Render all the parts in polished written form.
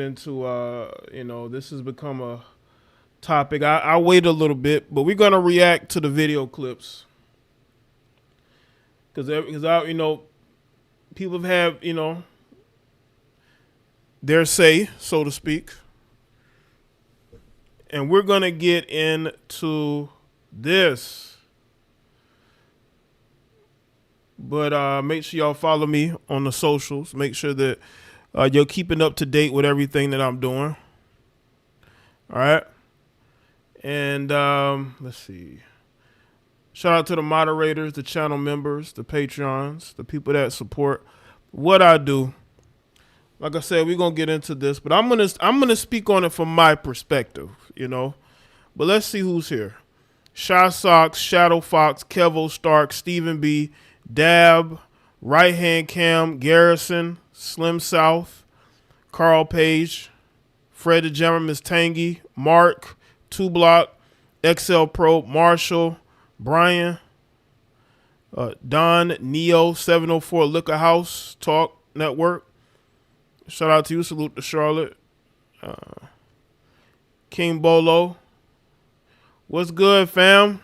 into this has become a topic. I wait a little bit, but we're gonna react to the video clips because people have their say, so to speak, and we're gonna get into this. But make sure y'all follow me on the socials. Make sure that you're keeping up to date with everything that I'm doing. All right. And let's see. Shout out to the moderators, the channel members, the Patreons, the people that support what I do. Like I said, we're gonna get into this, but I'm gonna speak on it from my perspective, But let's see who's here. Shy Sox, Shadow Fox, Kevo Stark, Stephen B, Dab, Right Hand Cam, Garrison, Slim South, Carl Page, Fred the Jammer, Miss Tangy, Mark, 2 Block, XL Pro, Marshall, Bryant, Don, Neo, 704 Liquor House, Talk Network. Shout out to you. Salute to Charlotte. King Bolo. What's good, fam?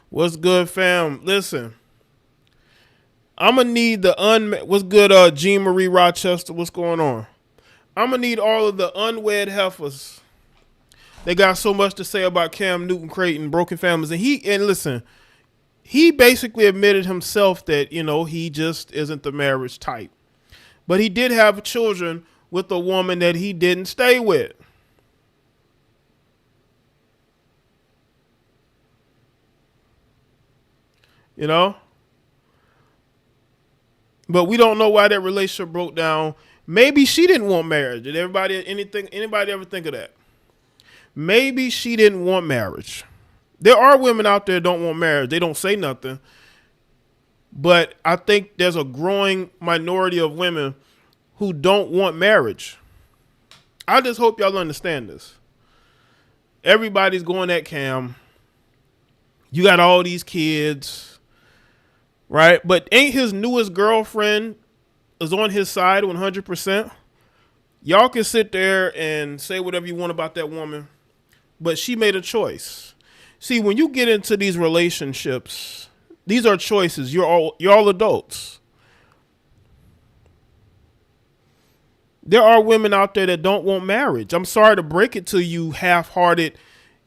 What's good, fam? Listen, I'm going to need the what's good, Jean Marie Rochester? What's going on? I'm going to need all of the unwed heifers. They got so much to say about Cam Newton Creighton, broken families. And listen, he basically admitted himself that, he just isn't the marriage type. But he did have children with a woman that he didn't stay with. But we don't know why that relationship broke down. Maybe she didn't want marriage. Did anybody ever think of that? Maybe she didn't want marriage. There are women out there that don't want marriage. They don't say nothing. But I think there's a growing minority of women who don't want marriage. I just hope y'all understand this. Everybody's going at Cam. You got all these kids. Right? But ain't his newest girlfriend is on his side 100%? Y'all can sit there and say whatever you want about that woman, but she made a choice. See, when you get into these relationships, these are choices. You're all adults. There are women out there that don't want marriage. I'm sorry to break it to you, half-hearted,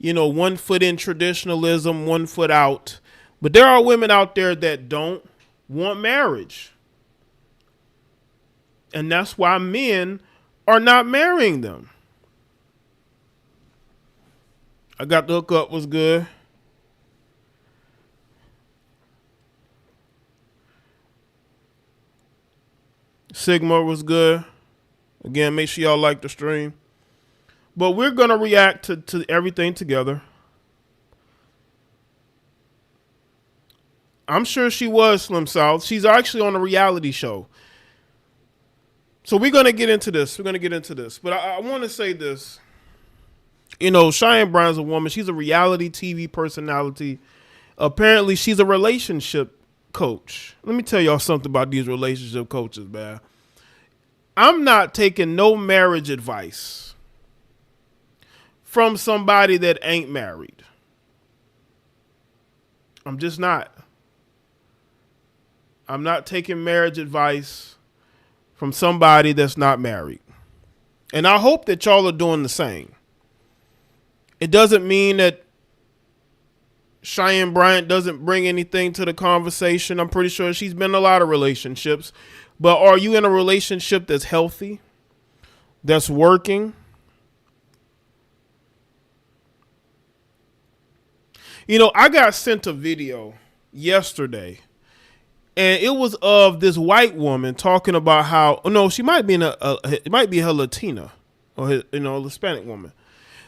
1 foot in traditionalism, 1 foot out. But there are women out there that don't want marriage. And that's why men are not marrying them. I got the hookup, was good. Sigma was good. Again, make sure y'all like the stream. But we're going to react to everything together. I'm sure she was Slim South. She's actually on a reality show. So we're going to get into this. But I want to say this. Cheyenne Brown's a woman. She's a reality TV personality. Apparently, she's a relationship coach. Let me tell y'all something about these relationship coaches, man. I'm not taking no marriage advice from somebody that ain't married. I'm just not. I'm not taking marriage advice from somebody that's not married. And I hope that y'all are doing the same. It doesn't mean that Cheyenne Bryant doesn't bring anything to the conversation. I'm pretty sure she's been in a lot of relationships. But are you in a relationship that's healthy, that's working? I got sent a video yesterday. And it was of this white woman talking about how, she might be it might be her Latina or Hispanic woman.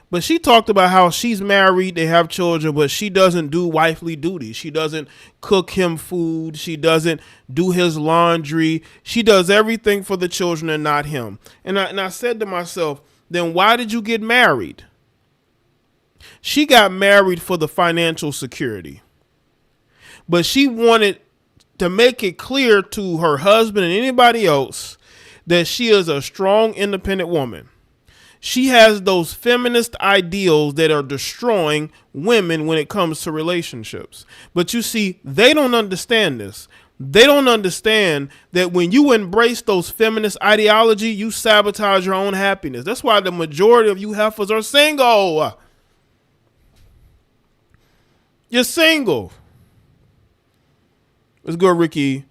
But she talked about how she's married, they have children, but she doesn't do wifely duties. She doesn't cook him food. She doesn't do his laundry. She does everything for the children and not him. And I said to myself, then why did you get married? She got married for the financial security. But she wanted to make it clear to her husband and anybody else that she is a strong, independent woman. She has those feminist ideals that are destroying women when it comes to relationships. But you see, they don't understand this. They don't understand that when you embrace those feminist ideology, you sabotage your own happiness. That's why the majority of you heifers are single. You're single. Let's go, Ricky.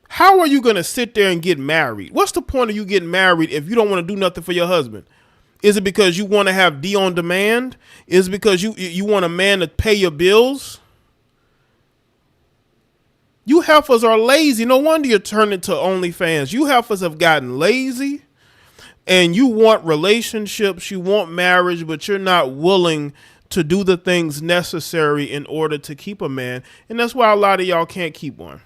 How are you going to sit there and get married? What's the point of you getting married if you don't want to do nothing for your husband? Is it because you want to have D on demand? Is it because you want a man to pay your bills? You heifers are lazy. No wonder you're turning to OnlyFans. You heifers have gotten lazy, and you want relationships, you want marriage, but you're not willing to do the things necessary in order to keep a man. And that's why a lot of y'all can't keep one.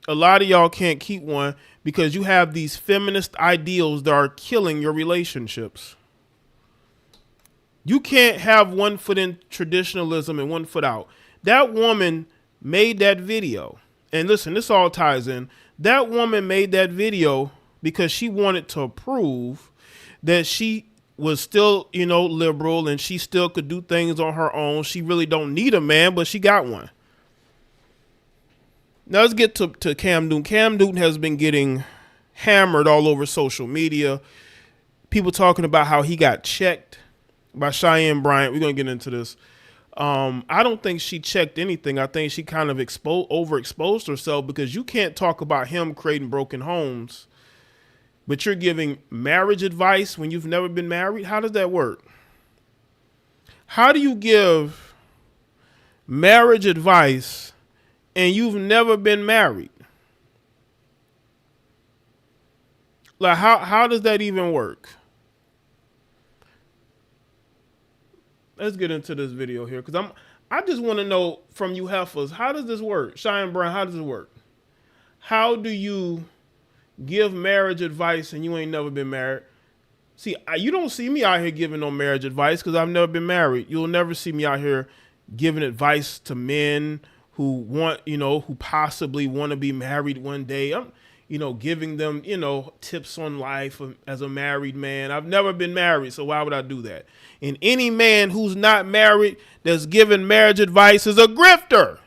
A lot of y'all can't keep one because you have these feminist ideals that are killing your relationships. You can't have one foot in traditionalism and one foot out. That woman made that video. And listen, this all ties in. That woman made that video because she wanted to prove that she was still, liberal and she still could do things on her own. She really don't need a man, but she got one. Now let's get to Cam Newton. Cam Newton has been getting hammered all over social media. People talking about how he got checked by Cheyenne Bryant. We're going to get into this. I don't think she checked anything. I think she kind of overexposed herself because you can't talk about him creating broken homes, but you're giving marriage advice when you've never been married. How does that work? How do you give marriage advice and you've never been married? Like, how does that even work? Let's get into this video here because I just want to know from you heifers, how does this work? Cheyenne Brown, how does it work? How do you give marriage advice and you ain't never been married? See, you don't see me out here giving no marriage advice because I've never been married. You'll never see me out here giving advice to men who want, who possibly want to be married one day. I'm, giving them, tips on life as a married man. I've never been married, so why would I do that? And any man who's not married that's giving marriage advice is a grifter.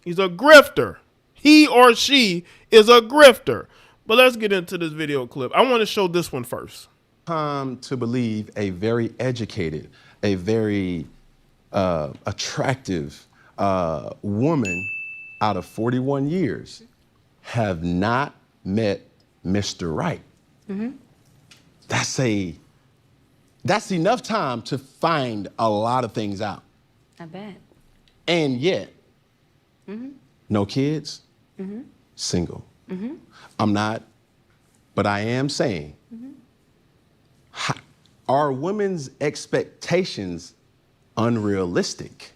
He's a grifter. He or she is a grifter. But let's get into this video clip. I want to show this one first. To believe a very educated, a very attractive woman out of 41 years have not met Mr. Right. Mm-hmm. That's enough time to find a lot of things out. I bet. And yet, no kids, single. I'm not, but I am saying, are women's expectations unrealistic?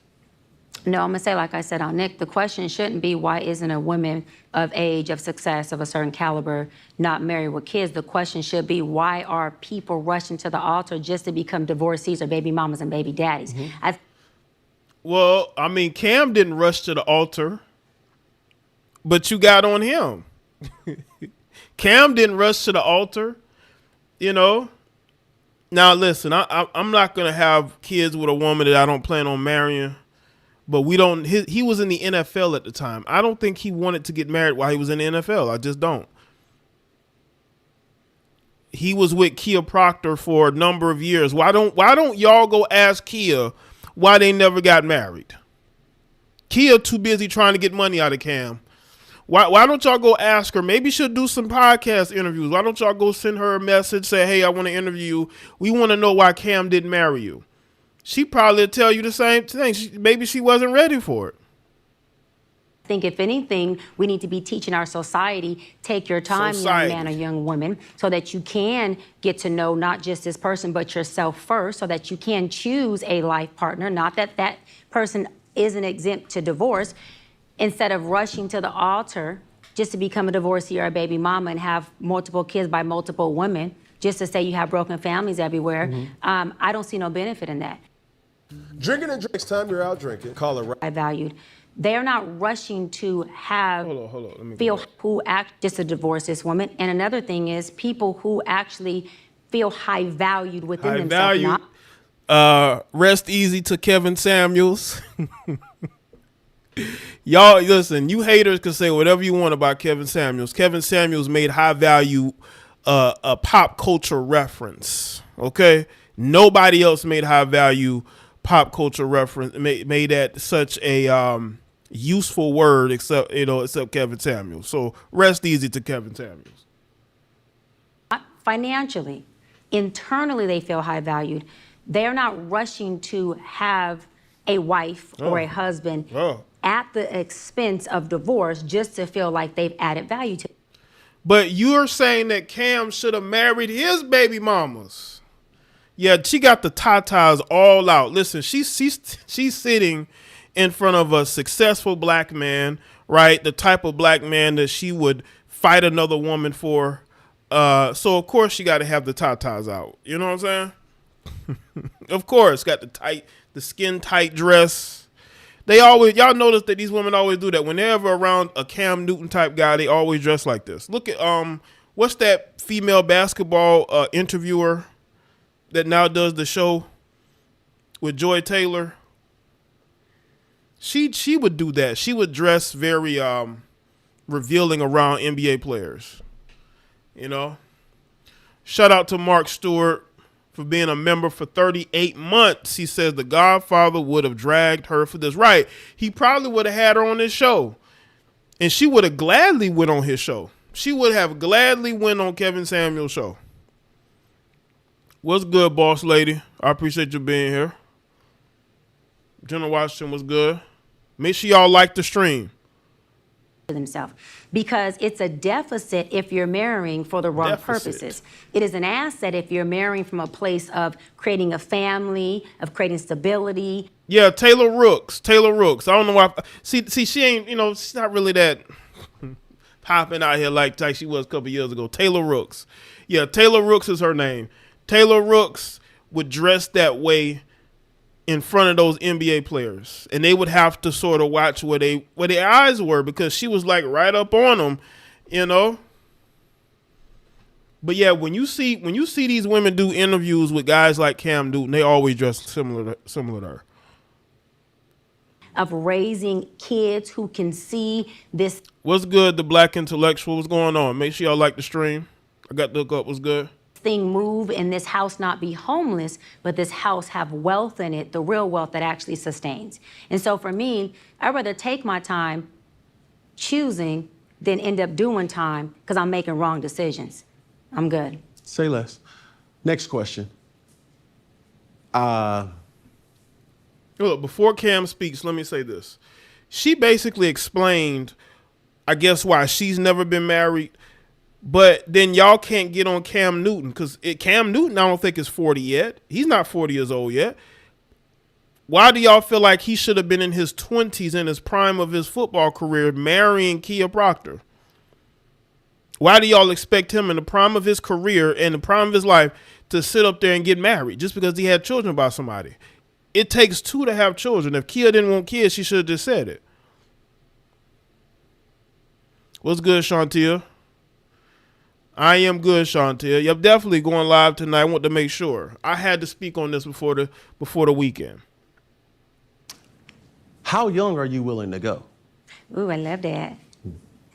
No, I'm going to say, like I said on Nick, the question shouldn't be why isn't a woman of age, of success, of a certain caliber not married with kids. The question should be why are people rushing to the altar just to become divorcees or baby mamas and baby daddies? Well, I mean, Cam didn't rush to the altar, but you got on him. Cam didn't rush to the altar, Now, listen, I'm not going to have kids with a woman that I don't plan on marrying. But he was in the NFL at the time. I don't think he wanted to get married while he was in the NFL. I just don't. He was with Kia Proctor for a number of years. Why don't y'all go ask Kia why they never got married? Kia too busy trying to get money out of Cam. Why don't y'all go ask her? Maybe she'll do some podcast interviews. Why don't y'all go send her a message, say, hey, I want to interview you. We want to know why Cam didn't marry you. She probably tell you the same thing. Maybe she wasn't ready for it. I think if anything, we need to be teaching our society, take your time, young man or young woman, so that you can get to know not just this person, but yourself first, so that you can choose a life partner, not that that person isn't exempt to divorce, instead of rushing to the altar just to become a divorcee or a baby mama and have multiple kids by multiple women, just to say you have broken families everywhere. I don't see no benefit in that. Drinking and drinks time you're out drinking. Call it. I valued they're not rushing to have Hold on. Let me feel who act just to divorce this woman. And another thing is people who actually feel high valued within high themselves. value. Rest easy to Kevin Samuels. Y'all listen, you haters can say whatever you want about Kevin Samuels. Kevin Samuels made high value a pop culture reference. Okay? Nobody else made high value pop culture reference made that such a useful word except Kevin Samuels. So rest easy to Kevin Samuels. Financially, internally they feel high valued. They're not rushing to have a wife or a husband at the expense of divorce just to feel like they've added value to it. But you're saying that Cam should have married his baby mamas. Yeah, she got the tatas all out. Listen, she's sitting in front of a successful black man, right? The type of black man that she would fight another woman for. So of course she got to have the tatas out. You know what I'm saying? Of course, got the skin tight dress. Y'all notice that these women always do that. Whenever around a Cam Newton type guy, they always dress like this. Look at what's that female basketball interviewer that now does the show with Joy Taylor? She would do that. She would dress very revealing around NBA players. You know? Shout out to Mark Stewart for being a member for 38 months. He says the Godfather would have dragged her for this. Right. He probably would have had her on his show. And she would have gladly went on his show. She would have gladly went on Kevin Samuel's show. What's good, boss lady? I appreciate you being here. Jenna Washington was good. Make sure y'all like the stream. Themselves, because it's a deficit if you're marrying for the wrong purposes. It is an asset if you're marrying from a place of creating a family, of creating stability. Yeah, Taylor Rooks. I don't know why. See, she ain't, she's not really that popping out here like she was a couple years ago. Taylor Rooks. Yeah, Taylor Rooks is her name. Taylor Rooks would dress that way in front of those NBA players, and they would have to sort of watch where their eyes were because she was like right up on them, But yeah, when you see these women do interviews with guys like Cam Newton, they always dress similar to her. Of raising kids who can see this. What's good, the black intellectual? What's going on? Make sure y'all like the stream. I got the hook up. What's good? Thing move and this house not be homeless, but this house have wealth in it, the real wealth that actually sustains. And so for me, I'd rather take my time choosing than end up doing time because I'm making wrong decisions. I'm good. Say less. Next question. Look, before Cam speaks, let me say this. She basically explained, I guess, why she's never been married. But then y'all can't get on Cam Newton because Cam Newton, I don't think, is 40 yet. He's not 40 years old yet. Why do y'all feel like he should have been in his 20s in his prime of his football career marrying Kia Proctor? Why do y'all expect him in the prime of his career and the prime of his life to sit up there and get married just because he had children by somebody? It takes two to have children. If Kia didn't want kids, she should have just said it. What's good, Shantia? I am good, Chantel. You're definitely going live tonight. I want to make sure. I had to speak on this before the weekend. How young are you willing to go? Ooh, I love that.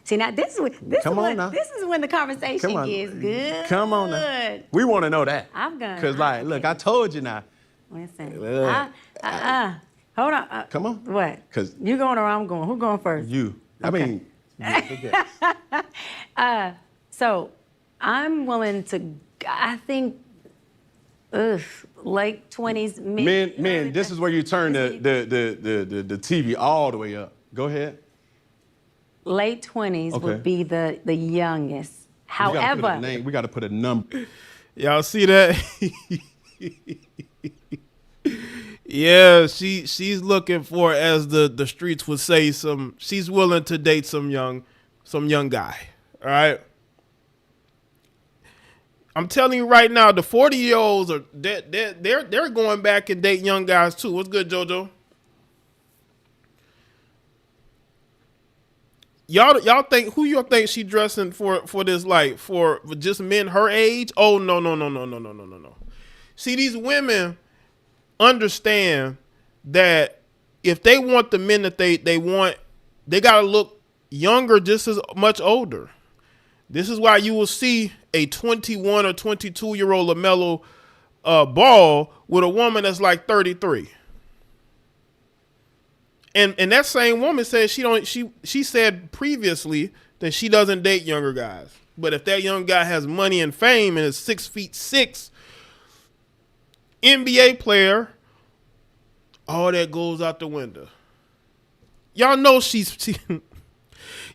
See, now this is when the conversation gets good. Come on now. We want to know that. I'm gonna. Because, look, I told you now. Listen. Hold on. Come on. What? Because you going or I'm going? Who going first? You. Okay. So I'm willing to, I think, late 20s. Men, this is where you turn the TV all the way up. Go ahead. Late 20s would be the youngest. However, we got to put a number. Y'all see that? Yeah, she's looking for, as the streets would say, she's willing to date some young guy. All right. I'm telling you right now, the 40-year-olds are they're going back and date young guys too. What's good, JoJo? Y'all think who y'all think she dressing for this, like for just men her age? Oh no. See, these women understand that if they want the men that they want, they gotta look younger just as much older. This is why you will see a 21 or 22-year-old LaMelo Ball with a woman that's like 33. And that same woman said she said previously that she doesn't date younger guys. But if that young guy has money and fame and is 6'6" NBA player, all that goes out the window. Y'all know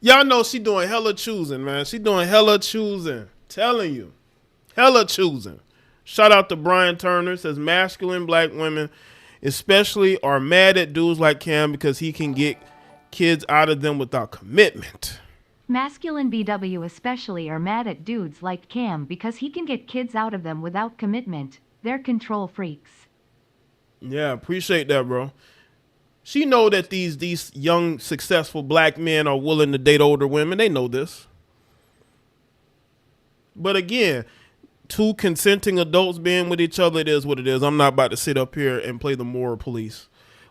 y'all know she doing hella choosing, man. She doing hella choosing. Telling you. Hella choosing. Shout out to Bryant Turner. Says masculine black women especially are mad at dudes like Cam because he can get kids out of them without commitment. Masculine BW especially are mad at dudes like Cam because he can get kids out of them without commitment. They're control freaks. Yeah, appreciate that, bro. She know that these young, successful black men are willing to date older women. They know this. But again, two consenting adults being with each other, it is what it is. I'm not about to sit up here and play the moral police.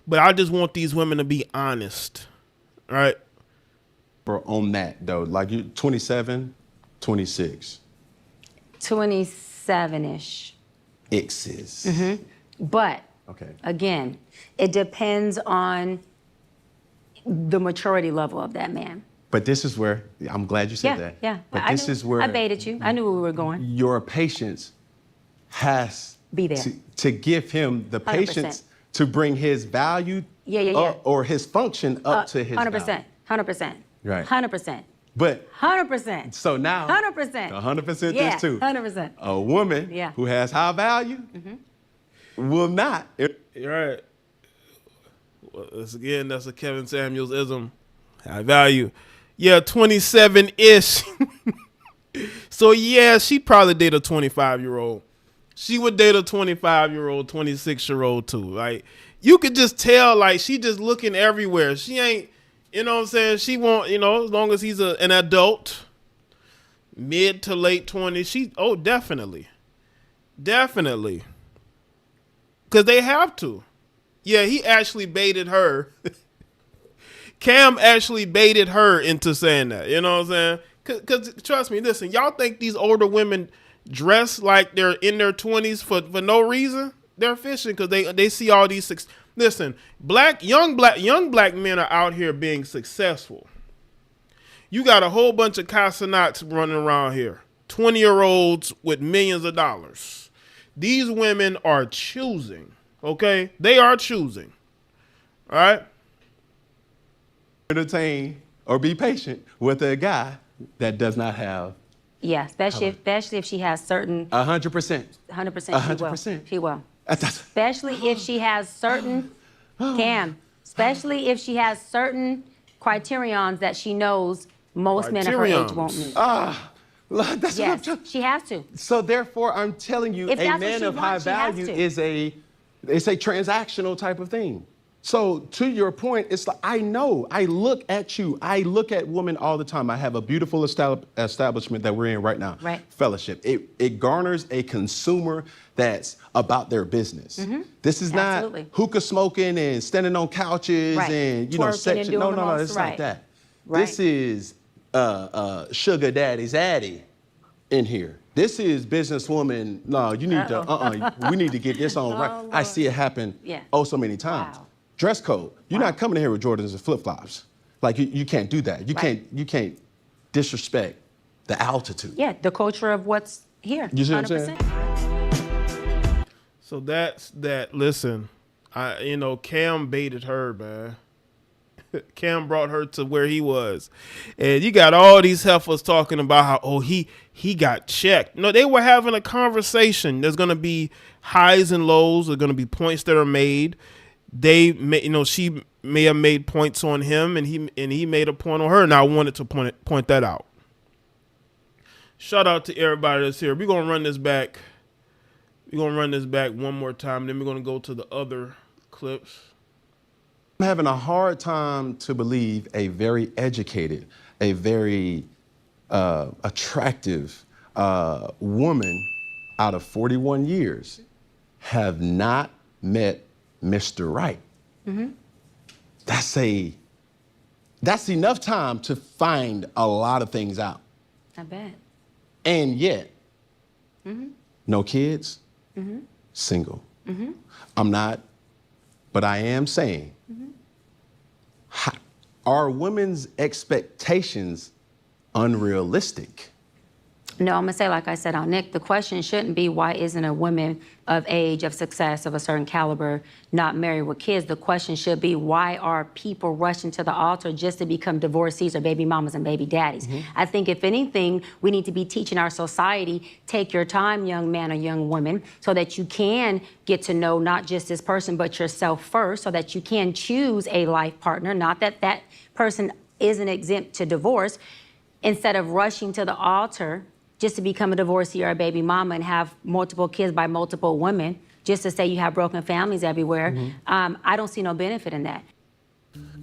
But I just want these women to be honest. All right? Bro, on that, though, like you 27, 26. 27-ish. X's. Mm-hmm. But, okay. Again, it depends on the maturity level of that man. But this is where, I'm glad you said that. Yeah. But this is where I baited you. I knew where we were going. Your patience has Be there. to give him the 100%. patience to bring his value Yeah. or his function up to his 100%. value. 100%. Right. 100%. But 100%. so now 100%. 100% Yeah, this too. 100%. A woman who has high value will not. You're right. Well, that's a Kevin Samuels ism. High value. Yeah, 27-ish. So yeah, she'd probably date a 25-year-old. She would date a 25-year-old, 26-year-old too. Like, you could just tell, like, she just looking everywhere. She ain't, you know what I'm saying? She won't, as long as he's an adult, mid to late 20s, definitely. Definitely. Because they have to. Yeah, he actually baited her. Cam actually baited her into saying that. You know what I'm saying? Because trust me, listen, y'all think these older women dress like they're in their 20s for no reason? They're fishing because they see all these. Listen, young black men are out here being successful. You got a whole bunch of Casanats running around here. 20-year-olds with millions of dollars. These women are choosing. Okay? They are choosing. All right? Entertain or be patient with a guy that does not have. Yeah, especially if she has certain. 100%. 100%. She will. That's Especially if she has certain. Cam. Especially if she has certain criterions that she knows most men of her age won't meet. That's Yes, what she has to. So therefore, I'm telling you, If a that's what man she of high wants, she has value to. is a transactional type of thing. So to your point, it's like, I know, I look at you, I look at women all the time. I have a beautiful establishment that we're in right now. Right. Fellowship. It garners a consumer that's about their business. This is Absolutely. not hookah smoking and standing on couches Right. and, Twerking and section. doing No, the no, most, it's right. not that. Right. This is sugar daddy's addy in here. This is businesswoman. No, you need to, we need to get this on right. Oh, I see it happen so many times. Wow. Dress code. You're not coming in here with Jordans and flip-flops. Like, you can't do that. You can't disrespect the altitude. Yeah, the culture of what's here. You see what I'm saying? So that's that. Listen, Cam baited her, man. Cam brought her to where he was. And you got all these heifers talking about how, he got checked. No, they were having a conversation. There's going to be highs and lows. There's going to be points that are made. She may have made points on him, and he made a point on her, and I wanted to point that out. Shout out to everybody that's here. We're going to run this back. We're going to run this back one more time, then we're going to go to the other clips. I'm having a hard time to believe a very educated, a very attractive woman out of 41 years have not met Mr. Right. That's enough time to find a lot of things out. I bet. And yet, no kids, single. I'm not, but I am saying, are women's expectations unrealistic? No, I'm gonna say, like I said on Nick, the question shouldn't be why isn't a woman of age, of success, of a certain caliber not married with kids? The question should be why are people rushing to the altar just to become divorcees or baby mamas and baby daddies? I think if anything, we need to be teaching our society, take your time, young man or young woman, so that you can get to know not just this person, but yourself first, so that you can choose a life partner, not that that person isn't exempt to divorce, instead of rushing to the altar just to become a divorcee or a baby mama and have multiple kids by multiple women, just to say you have broken families everywhere. I don't see no benefit in that.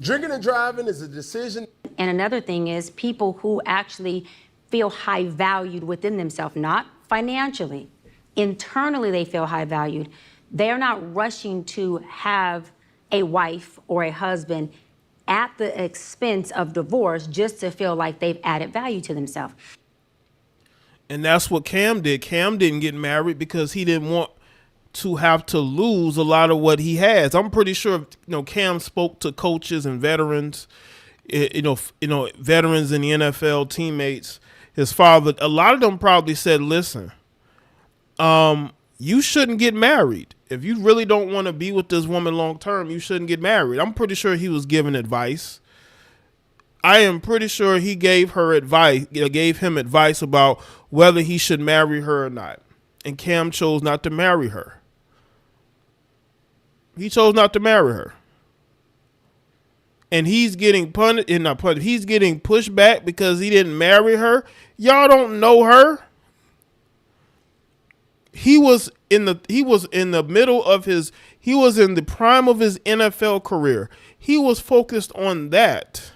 Drinking and driving is a decision. And another thing is people who actually feel high valued within themselves, not financially, internally they feel high valued. They're not rushing to have a wife or a husband at the expense of divorce just to feel like they've added value to themselves. And that's what Cam did. Cam didn't get married because he didn't want to have to lose a lot of what he has. I'm pretty sure, Cam spoke to coaches and veterans, veterans in the NFL, teammates, his father. A lot of them probably said, listen, you shouldn't get married. If you really don't want to be with this woman long term, you shouldn't get married. I'm pretty sure he was giving advice. I am pretty sure he gave him advice about whether he should marry her or not. And Cam chose not to marry her. He chose not to marry her. And he's getting he's getting pushed back because he didn't marry her. Y'all don't know her. He was in the prime of his NFL career. He was focused on that.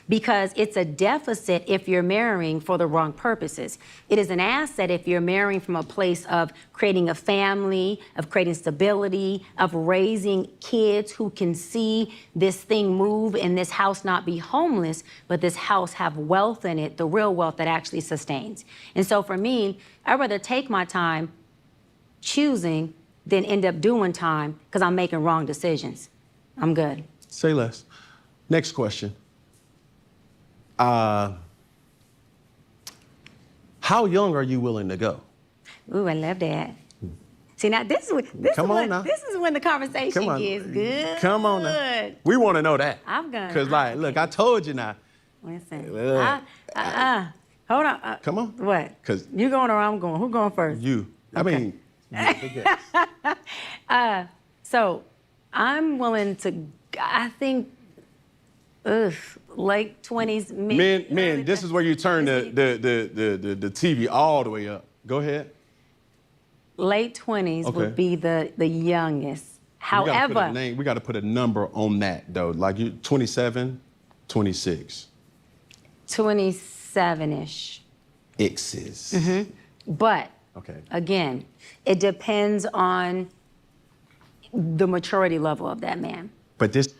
Because it's a deficit if you're marrying for the wrong purposes. It is an asset if you're marrying from a place of creating a family, of creating stability, of raising kids who can see this thing move and this house not be homeless, but this house have wealth in it, the real wealth that actually sustains. And so for me, I'd rather take my time choosing than end up doing time because I'm making wrong decisions. I'm good. Say less. Next question. How young are you willing to go? Ooh, I love that. See, now this is when the conversation gets good. Come on now. We want to know that. I'm gonna. Because, look, I told you now. Listen. Hold on. Come on. What? Because you going or I'm going? Who going first? You. Okay. So I'm willing to, I think, late 20s. Men, this is where you turn the TV all the way up. Go ahead. Late 20s would be the youngest. However, we got to put a number on that, though. Like you, 27, 26. 27-ish. X's. But, again, it depends on the maturity level of that man. But this...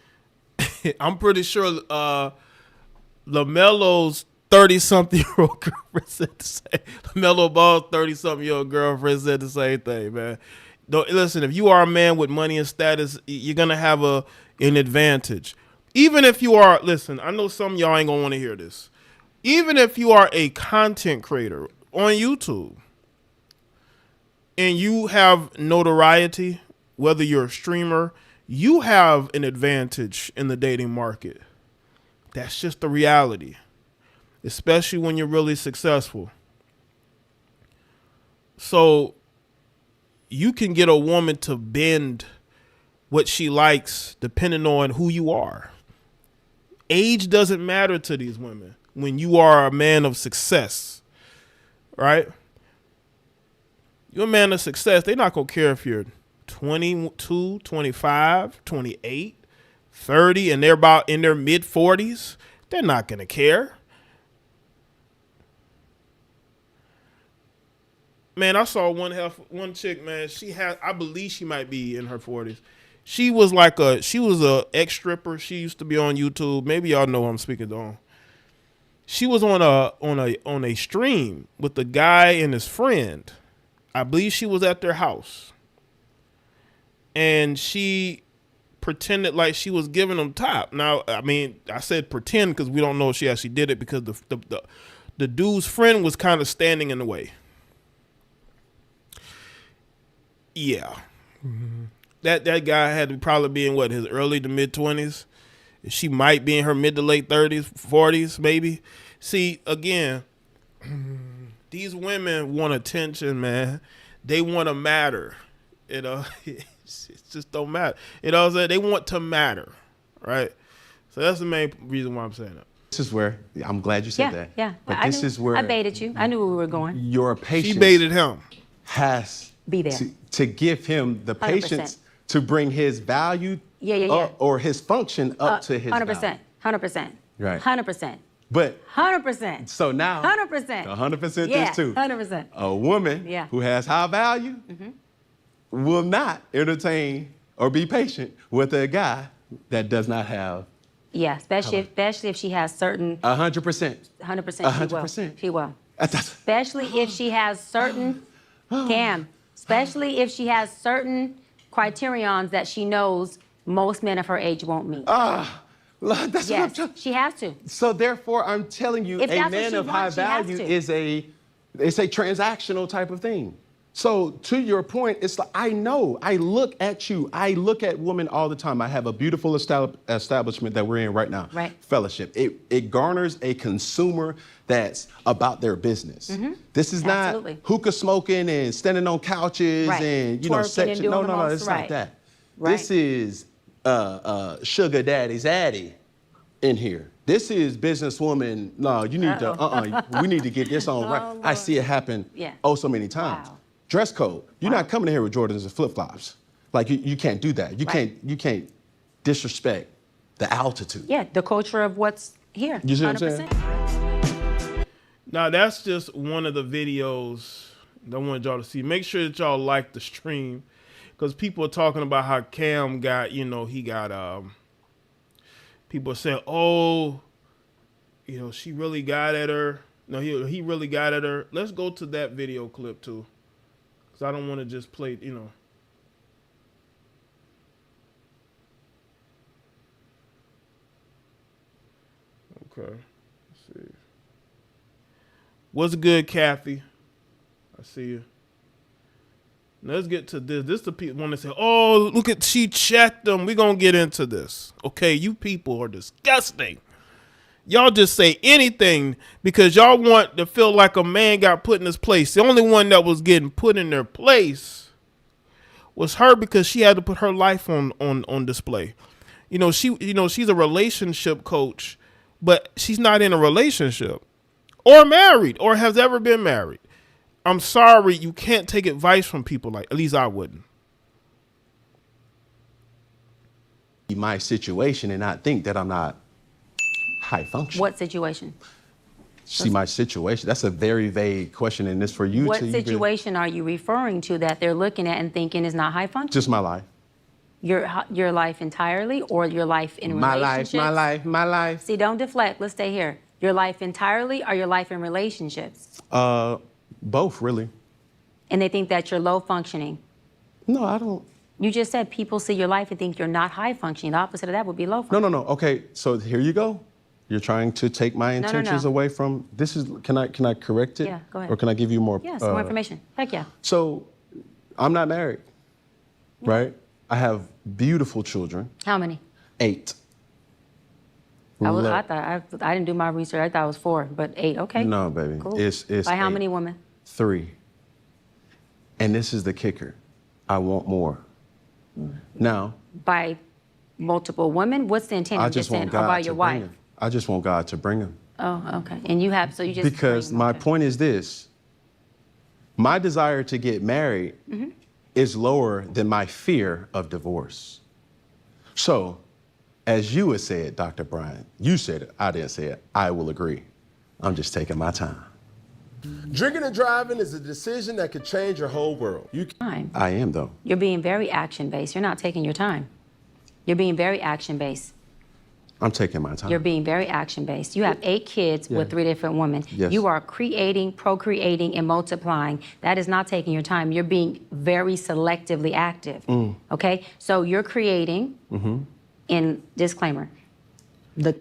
I'm pretty sure LaMelo's 30-something-year-old girlfriend said the same. LaMelo Ball's 30-something-year-old girlfriend said the same thing, man. Listen, if you are a man with money and status, you're going to have an advantage. Even if you are, listen, I know some of y'all ain't going to want to hear this. Even if you are a content creator on YouTube and you have notoriety, whether you're a streamer, you have an advantage in the dating market. That's just the reality, especially when you're really successful. So you can get a woman to bend what she likes depending on who you are. Age doesn't matter to these women when you are a man of success, right? You're a man of success. They're not going to care if you're 22, 25, 28, 30, and they're about in their mid 40s, they're not going to care. Man, I saw one chick, man. I believe she might be in her 40s. She was a ex stripper. She used to be on YouTube. Maybe y'all know who I'm speaking on. She was on a stream with the guy and his friend. I believe she was at their house. And she pretended like she was giving them top. Now, I mean, I said pretend because we don't know if she actually did it because the dude's friend was kind of standing in the way. Yeah. Mm-hmm. That guy had to probably be in his early to mid 20s. She might be in her mid to late 30s, 40s, maybe. See, again, these women want attention, man. They want to matter. You know, it just don't matter. You know what I'm saying? They want to matter, right? So that's the main reason why I'm saying that. This is where, I'm glad you said that. Yeah. But this is where I baited you. I knew where we were going. Your patience. She baited him. Has be there to give him the patience 100%. To bring his value up, or his function up to his 100%. 100%. Right. 100%. But 100%. So now 100%. 100% yeah, this too. 100%. A woman who has high value will not entertain or be patient with a guy that does not have. Yeah, especially if she has certain. 100%. 100%. She will. Especially if she has certain. Cam. Especially if she has certain criterions that she knows most men of her age won't meet. That's yes, what she has to. So therefore, I'm telling you, a man of high value is it's a transactional type of thing. So to your point, it's like, I know, I look at you, I look at women all the time. I have a beautiful establishment that we're in right now, Fellowship. It garners a consumer that's about their business. This is not hookah smoking and standing on couches and, section. No, it's not that. This is sugar daddy's addy in here. This is businesswoman. No, you need to, we need to get this on right. I see it happen so many times. Wow. Dress code. You're not coming in here with Jordans and flip-flops. Like you can't do that. You can't disrespect the altitude. Yeah, the culture of what's here. You see what I'm saying? Now that's just one of the videos that I wanted y'all to see. Make sure that y'all like the stream, because people are talking about how Cam got, he got people are saying, oh, she really got at her. No, he really got at her. Let's go to that video clip too. I don't want to just play, Okay. Let's see. What's good, Kathy? I see you. Now let's get to this. This is the people want to say, oh, look at, she checked them. We're going to get into this. Okay, you people are disgusting. Y'all just say anything because y'all want to feel like a man got put in his place. The only one that was getting put in their place was her, because she had to put her life on display. She's a relationship coach, but she's not in a relationship or married or has ever been married. I'm sorry, you can't take advice from people at least I wouldn't. My situation and not think that I'm not high function. What situation? See, my situation. That's a very vague question, and it's for you what situation are you referring to that they're looking at and thinking is not high function? Just my life. Your life entirely, or your life in relationships? My life. See, don't deflect. Let's stay here. Your life entirely, or your life in relationships? Both, really. And they think that you're low functioning? No, I don't. You just said people see your life and think you're not high functioning. The opposite of that would be low functioning. No. Okay, so here you go. You're trying to take my intentions away from this. Can I correct it? Yeah, go ahead. Or can I give you more? Yes, more information. Heck yeah. So, I'm not married, right? I have beautiful children. How many? 8. I didn't do my research. I thought it was 4, but 8. Okay. No, baby. Cool. It's by how 8. many women? 3. And this is the kicker. I want more. Now. By multiple women? What's the intent of just saying, or by your wife? I just want God to bring them. Oh, okay. And you have, so you just. Because my point is this. My desire to get married is lower than my fear of divorce. So, as you had said, Dr. Bryant, you said it, I didn't say it, I will agree. I'm just taking my time. Drinking and driving is a decision that could change your whole world. I am, though. You're being very action-based. You're not taking your time. You're being very action-based. I'm taking my time. You're being very action-based. You have 8 kids with 3 different women. Yes. You are creating, procreating, and multiplying. That is not taking your time. You're being very selectively active, okay? So you're creating, and disclaimer.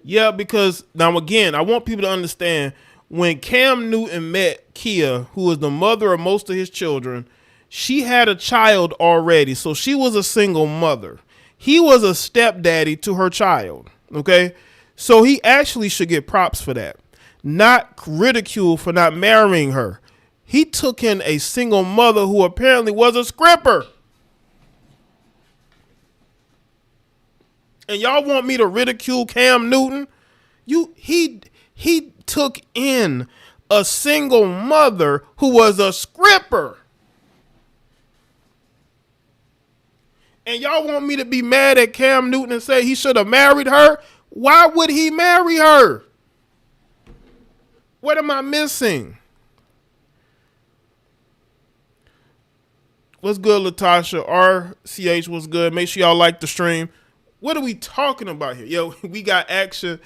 Yeah, because now again, I want people to understand, when Cam Newton met Kia, who was the mother of most of his children, she had a child already, so she was a single mother. He was a stepdaddy to her child. Okay, so he actually should get props for that, not ridiculed for not marrying her. He took in a single mother who apparently was a scripper. And y'all want me to ridicule Cam Newton? He took in a single mother who was a scripper. And y'all want me to be mad at Cam Newton and say he should have married her? Why would he marry her? What am I missing? What's good, Latasha? RCH, what's good? Make sure y'all like the stream. What are we talking about here? Yo, we got action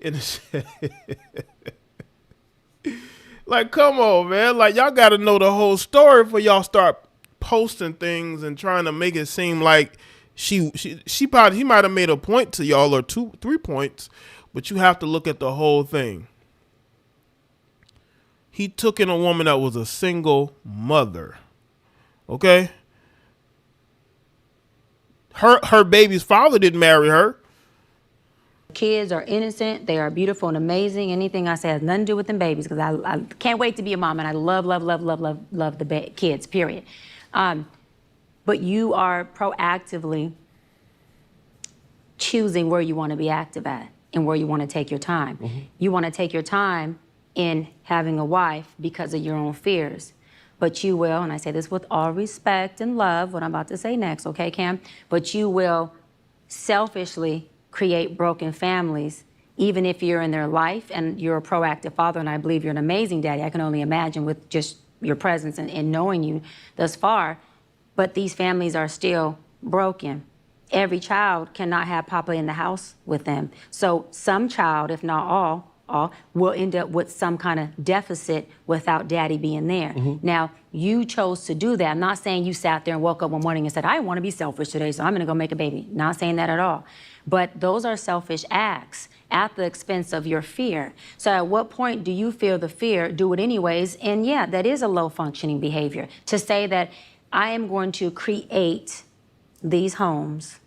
in the Like, come on, man. Like, y'all got to know the whole story before y'all start posting things and trying to make it seem like he might have made a point to y'all, or 2-3 points, but you have to look at the whole thing. He took in a woman that was a single mother. Okay? Her baby's father didn't marry her. Kids are innocent. They are beautiful and amazing. Anything I say has nothing to do with them babies, because I can't wait to be a mom, and I love the kids, period. But you are proactively choosing where you want to be active at and where you want to take your time. You want to take your time in having a wife because of your own fears. But you will, and I say this with all respect and love, what I'm about to say next, okay, Cam? But you will selfishly create broken families, even if you're in their life and you're a proactive father, and I believe you're an amazing daddy. I can only imagine with just your presence and knowing you thus far. But these families are still broken. Every child cannot have Papa in the house with them. So some child, if not all, will end up with some kind of deficit without daddy being there. Now, you chose to do that. I'm not saying you sat there and woke up one morning and said, I want to be selfish today, so I'm going to go make a baby. Not saying that at all. But those are selfish acts at the expense of your fear. So at what point do you feel the fear, do it anyways? And yeah, that is a low functioning behavior. To say that I am going to create these homes.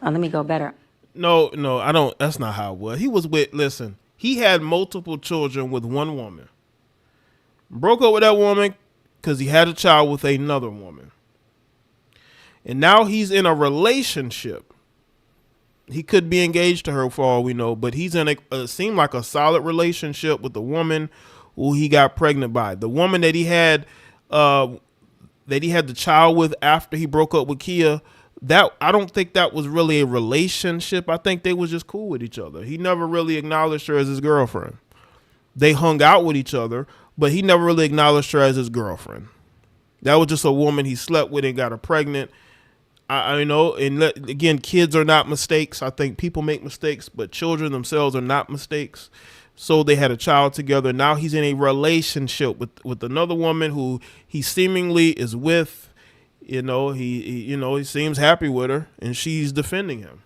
Oh, let me go better. No, I don't. That's not how it was. Listen, he had multiple children with one woman. Broke up with that woman because he had a child with another woman. And now he's in a relationship. He could be engaged to her for all we know, but he's in seemed like a solid relationship with the woman who he got pregnant by. The woman that he had the child with after he broke up with Kia, that I don't think that was really a relationship. I think they was just cool with each other. He never really acknowledged her as his girlfriend. They hung out with each other, but he never really acknowledged her as his girlfriend. That was just a woman he slept with and got her pregnant. I know, and again, kids are not mistakes. I think people make mistakes, but children themselves are not mistakes. So they had a child together. Now he's in a relationship with another woman who he seemingly is with. You know, he seems happy with her, and she's defending him.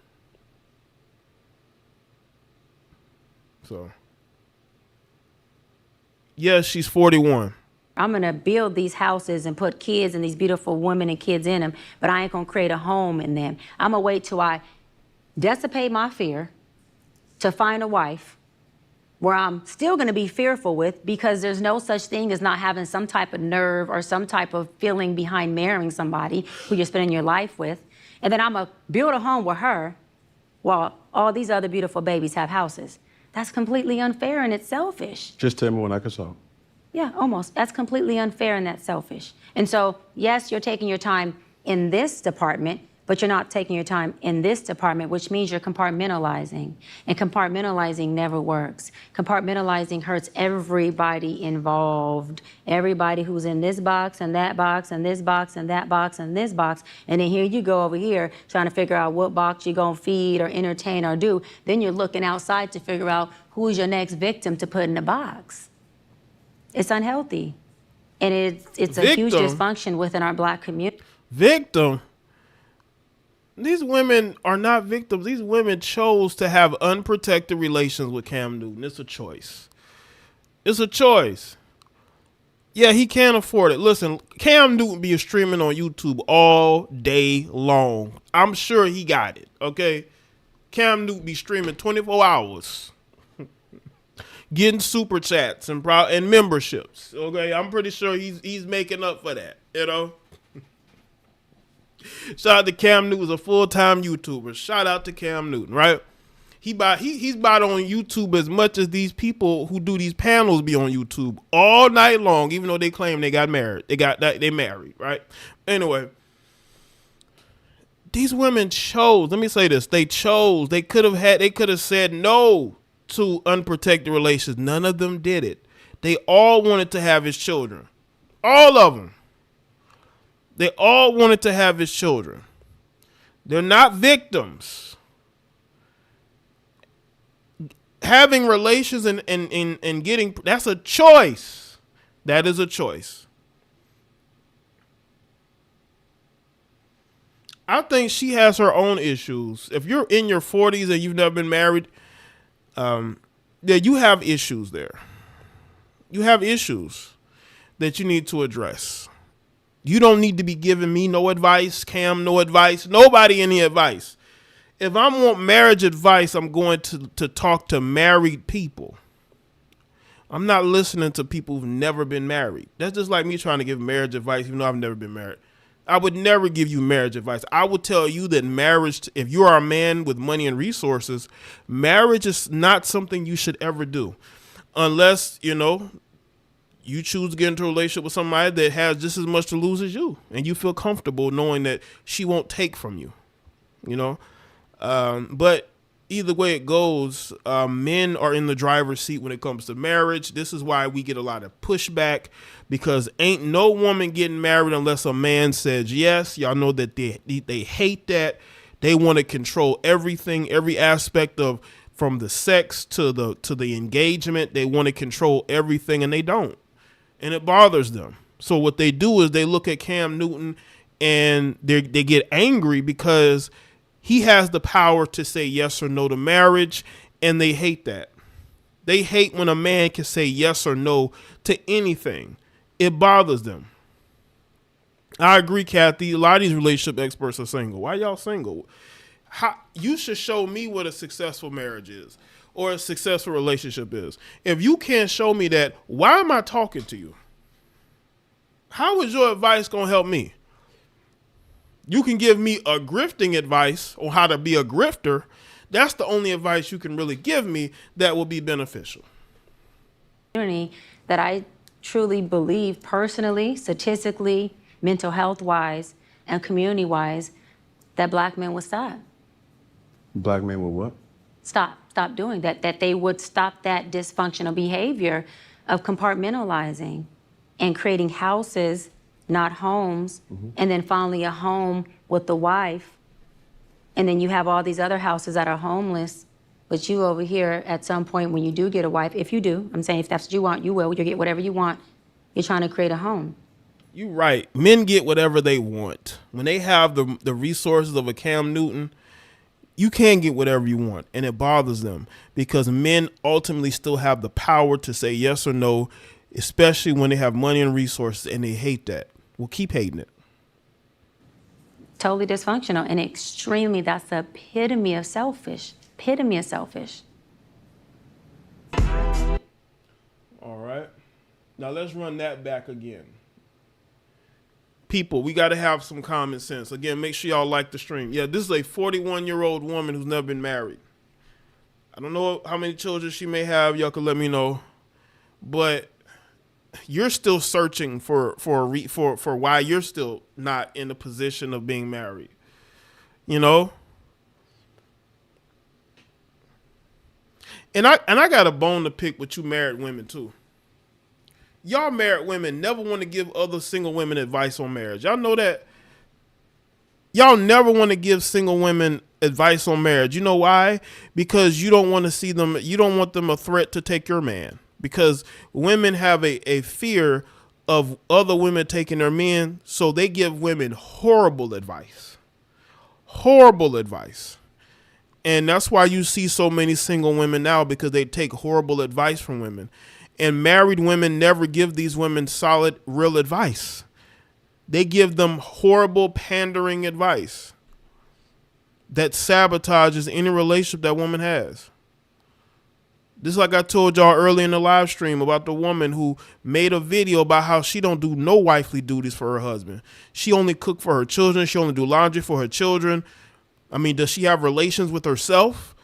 So, yes, she's 41. I'm going to build these houses and put kids and these beautiful women and kids in them, but I ain't going to create a home in them. I'm going to wait till I dissipate my fear to find a wife where I'm still going to be fearful with, because there's no such thing as not having some type of nerve or some type of feeling behind marrying somebody who you're spending your life with. And then I'm going to build a home with her while all these other beautiful babies have houses. That's completely unfair and it's selfish. Just tell me when I can solve. Yeah, almost. That's completely unfair and that's selfish. And so, yes, you're taking your time in this department, but you're not taking your time in this department, which means you're compartmentalizing. And compartmentalizing never works. Compartmentalizing hurts everybody involved. Everybody who's in this box and that box and this box and that box and this box. And then here you go over here trying to figure out what box you're gonna feed or entertain or do. Then you're looking outside to figure out who's your next victim to put in the box. It's unhealthy. And it's a huge dysfunction within our Black community. Victim? These women are not victims. These women chose to have unprotected relations with Cam Newton. It's a choice. It's a choice. Yeah, he can't afford it. Listen, Cam Newton be streaming on YouTube all day long. I'm sure he got it, okay? Cam Newton be streaming 24 hours. Getting super chats and memberships, okay? I'm pretty sure he's making up for that, you know? Shout out to Cam Newton, a full-time YouTuber. Shout out to Cam Newton, right? He's about on YouTube as much as these people who do these panels be on YouTube all night long, even though they claim they got married. They married, right? Anyway, these women chose. Let me say this: they chose. They could have said no to unprotected relations. None of them did it. They all wanted to have his children. All of them. They all wanted to have his children. They're not victims. Having relations and getting, that's a choice. That is a choice. I think she has her own issues. If you're in your 40s and you've never been married, yeah, you have issues there. You have issues that you need to address. You don't need to be giving me no advice, Cam, no advice, nobody any advice. If I want marriage advice, I'm going to talk to married people. I'm not listening to people who've never been married. That's just like me trying to give marriage advice, even though I've never been married. I would never give you marriage advice. I would tell you that marriage, if you are a man with money and resources, marriage is not something you should ever do. Unless, you choose to get into a relationship with somebody that has just as much to lose as you, and you feel comfortable knowing that she won't take from you, but either way it goes, men are in the driver's seat when it comes to marriage. This is why we get a lot of pushback, because ain't no woman getting married unless a man says yes. Y'all know that they hate that. They want to control everything, every aspect of, from the sex to the engagement. They want to control everything, and they don't. And it bothers them. So what they do is they look at Cam Newton and they get angry because he has the power to say yes or no to marriage, and they hate that. They hate when a man can say yes or no to anything. It bothers them. I agree, Kathy. A lot of these relationship experts are single. Why y'all single? You should show me what a successful marriage is, or a successful relationship is. If you can't show me that, why am I talking to you? How is your advice going to help me? You can give me a grifting advice on how to be a grifter. That's the only advice you can really give me that will be beneficial. That I truly believe personally, statistically, mental health wise, and community wise, that Black men would stop. Black men would what? Stop Doing that, that they would stop that dysfunctional behavior of compartmentalizing and creating houses, not homes, and then finally a home with the wife. And then you have all these other houses that are homeless, but you over here at some point when you do get a wife, if you do, I'm saying if that's what you want, you will, you'll get whatever you want. You're trying to create a home. You're right. Men get whatever they want. When they have the resources of a Cam Newton, you can get whatever you want, and it bothers them because men ultimately still have the power to say yes or no, especially when they have money and resources, and they hate that. Well, keep hating it. Totally dysfunctional and extremely, that's the epitome of selfish. Epitome of selfish. All right. Now let's run that back again. People, we got to have some common sense. Again, make sure y'all like the stream. Yeah, this is a 41-year-old woman who's never been married. I don't know how many children she may have. Y'all can let me know. But you're still searching for why you're still not in a position of being married. You know? And I got a bone to pick with you married women too. Y'all married women never want to give other single women advice on marriage. Y'all know that? Y'all never want to give single women advice on marriage. You know why? Because you don't want to see them, you don't want them a threat to take your man. Because women have a fear of other women taking their men, so they give women horrible advice. Horrible advice. And that's why you see so many single women now, because they take horrible advice from women. And married women never give these women solid, real advice. They give them horrible, pandering advice that sabotages any relationship that woman has. Just like I told y'all earlier in the live stream about the woman who made a video about how she don't do no wifely duties for her husband. She only cook for her children. She only do laundry for her children. I mean, does she have relations with herself?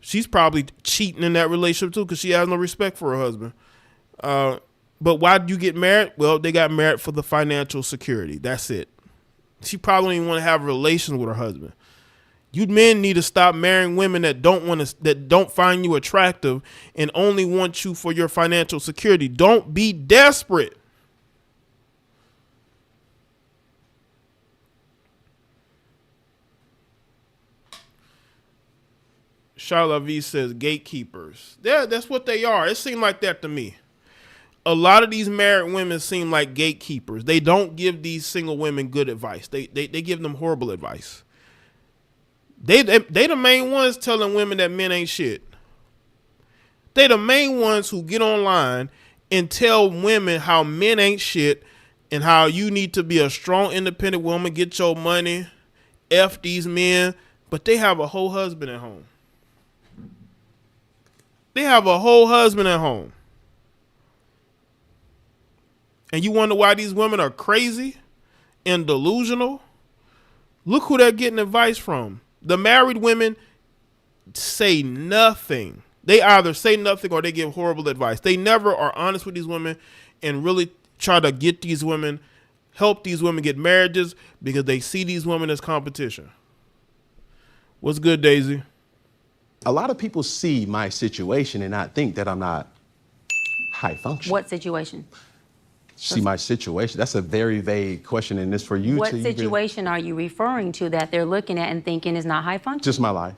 She's probably cheating in that relationship too, because she has no respect for her husband. But why did you get married? Well, they got married for the financial security. That's it. She probably don't even want to have relations with her husband. You men need to stop marrying women that don't find you attractive and only want you for your financial security. Don't be desperate. Charlotte V says gatekeepers. Yeah, that's what they are. It seemed like that to me. A lot of these married women seem like gatekeepers. They don't give these single women good advice. They give them horrible advice. They the main ones telling women that men ain't shit. They the main ones who get online and tell women how men ain't shit and how you need to be a strong, independent woman, get your money, F these men, but they have a whole husband at home. They have a whole husband at home. And you wonder why these women are crazy and delusional? Look who they're getting advice from. The married women say nothing. They either say nothing or they give horrible advice. They never are honest with these women and really try to get these women, help these women get marriages, because they see these women as competition. What's good, Daisy? A lot of people see my situation and not think that I'm not high functioning. What situation? See my situation. That's a very vague question, and it's for you to... What situation are you referring to that they're looking at and thinking is not high functioning? Just my life.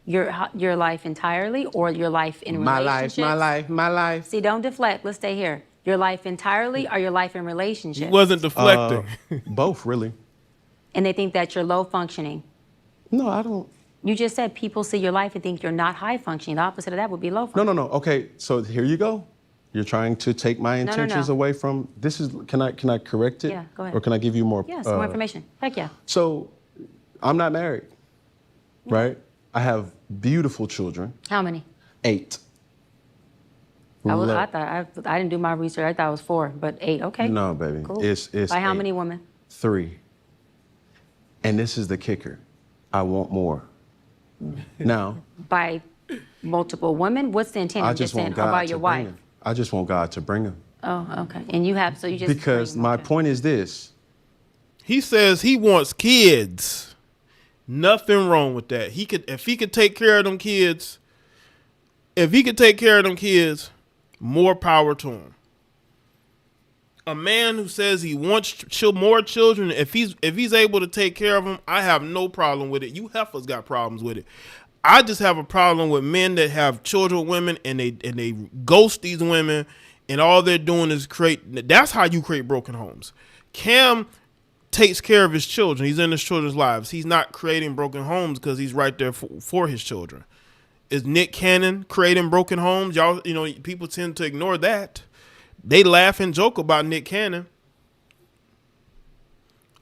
Your life entirely, or your life in relationships? My life. See, don't deflect. Let's stay here. Your life entirely, or your life in relationships? He wasn't deflecting. Both, really. And they think that you're low functioning? No, I don't. You just said people see your life and think you're not high functioning. The opposite of that would be low functioning. No. Okay, so here you go. You're trying to take my intentions away from, this is, can I correct it? Yeah, go ahead. Or can I give you more? Yes, more information. Heck yeah. So, I'm not married, right? I have beautiful children. How many? 8. I didn't do my research. I thought it was 4, but 8, okay. No, baby. Cool. It's By how 8. many women? 3. And this is the kicker. I want more. Now. By multiple women? What's the intent? I just want God about to your bring wife? them. I just want God to bring them. Oh, okay. And you have, so you just... Because my point is this. He says he wants kids. Nothing wrong with that. If he could take care of them kids, more power to him. A man who says he wants more children, if he's able to take care of them, I have no problem with it. You heifers got problems with it. I just have a problem with men that have children with women and they ghost these women, and all they're doing is create. That's how you create broken homes. Cam takes care of his children. He's in his children's lives. He's not creating broken homes because he's right there for his children. Is Nick Cannon creating broken homes? Y'all, people tend to ignore that. They laugh and joke about Nick Cannon.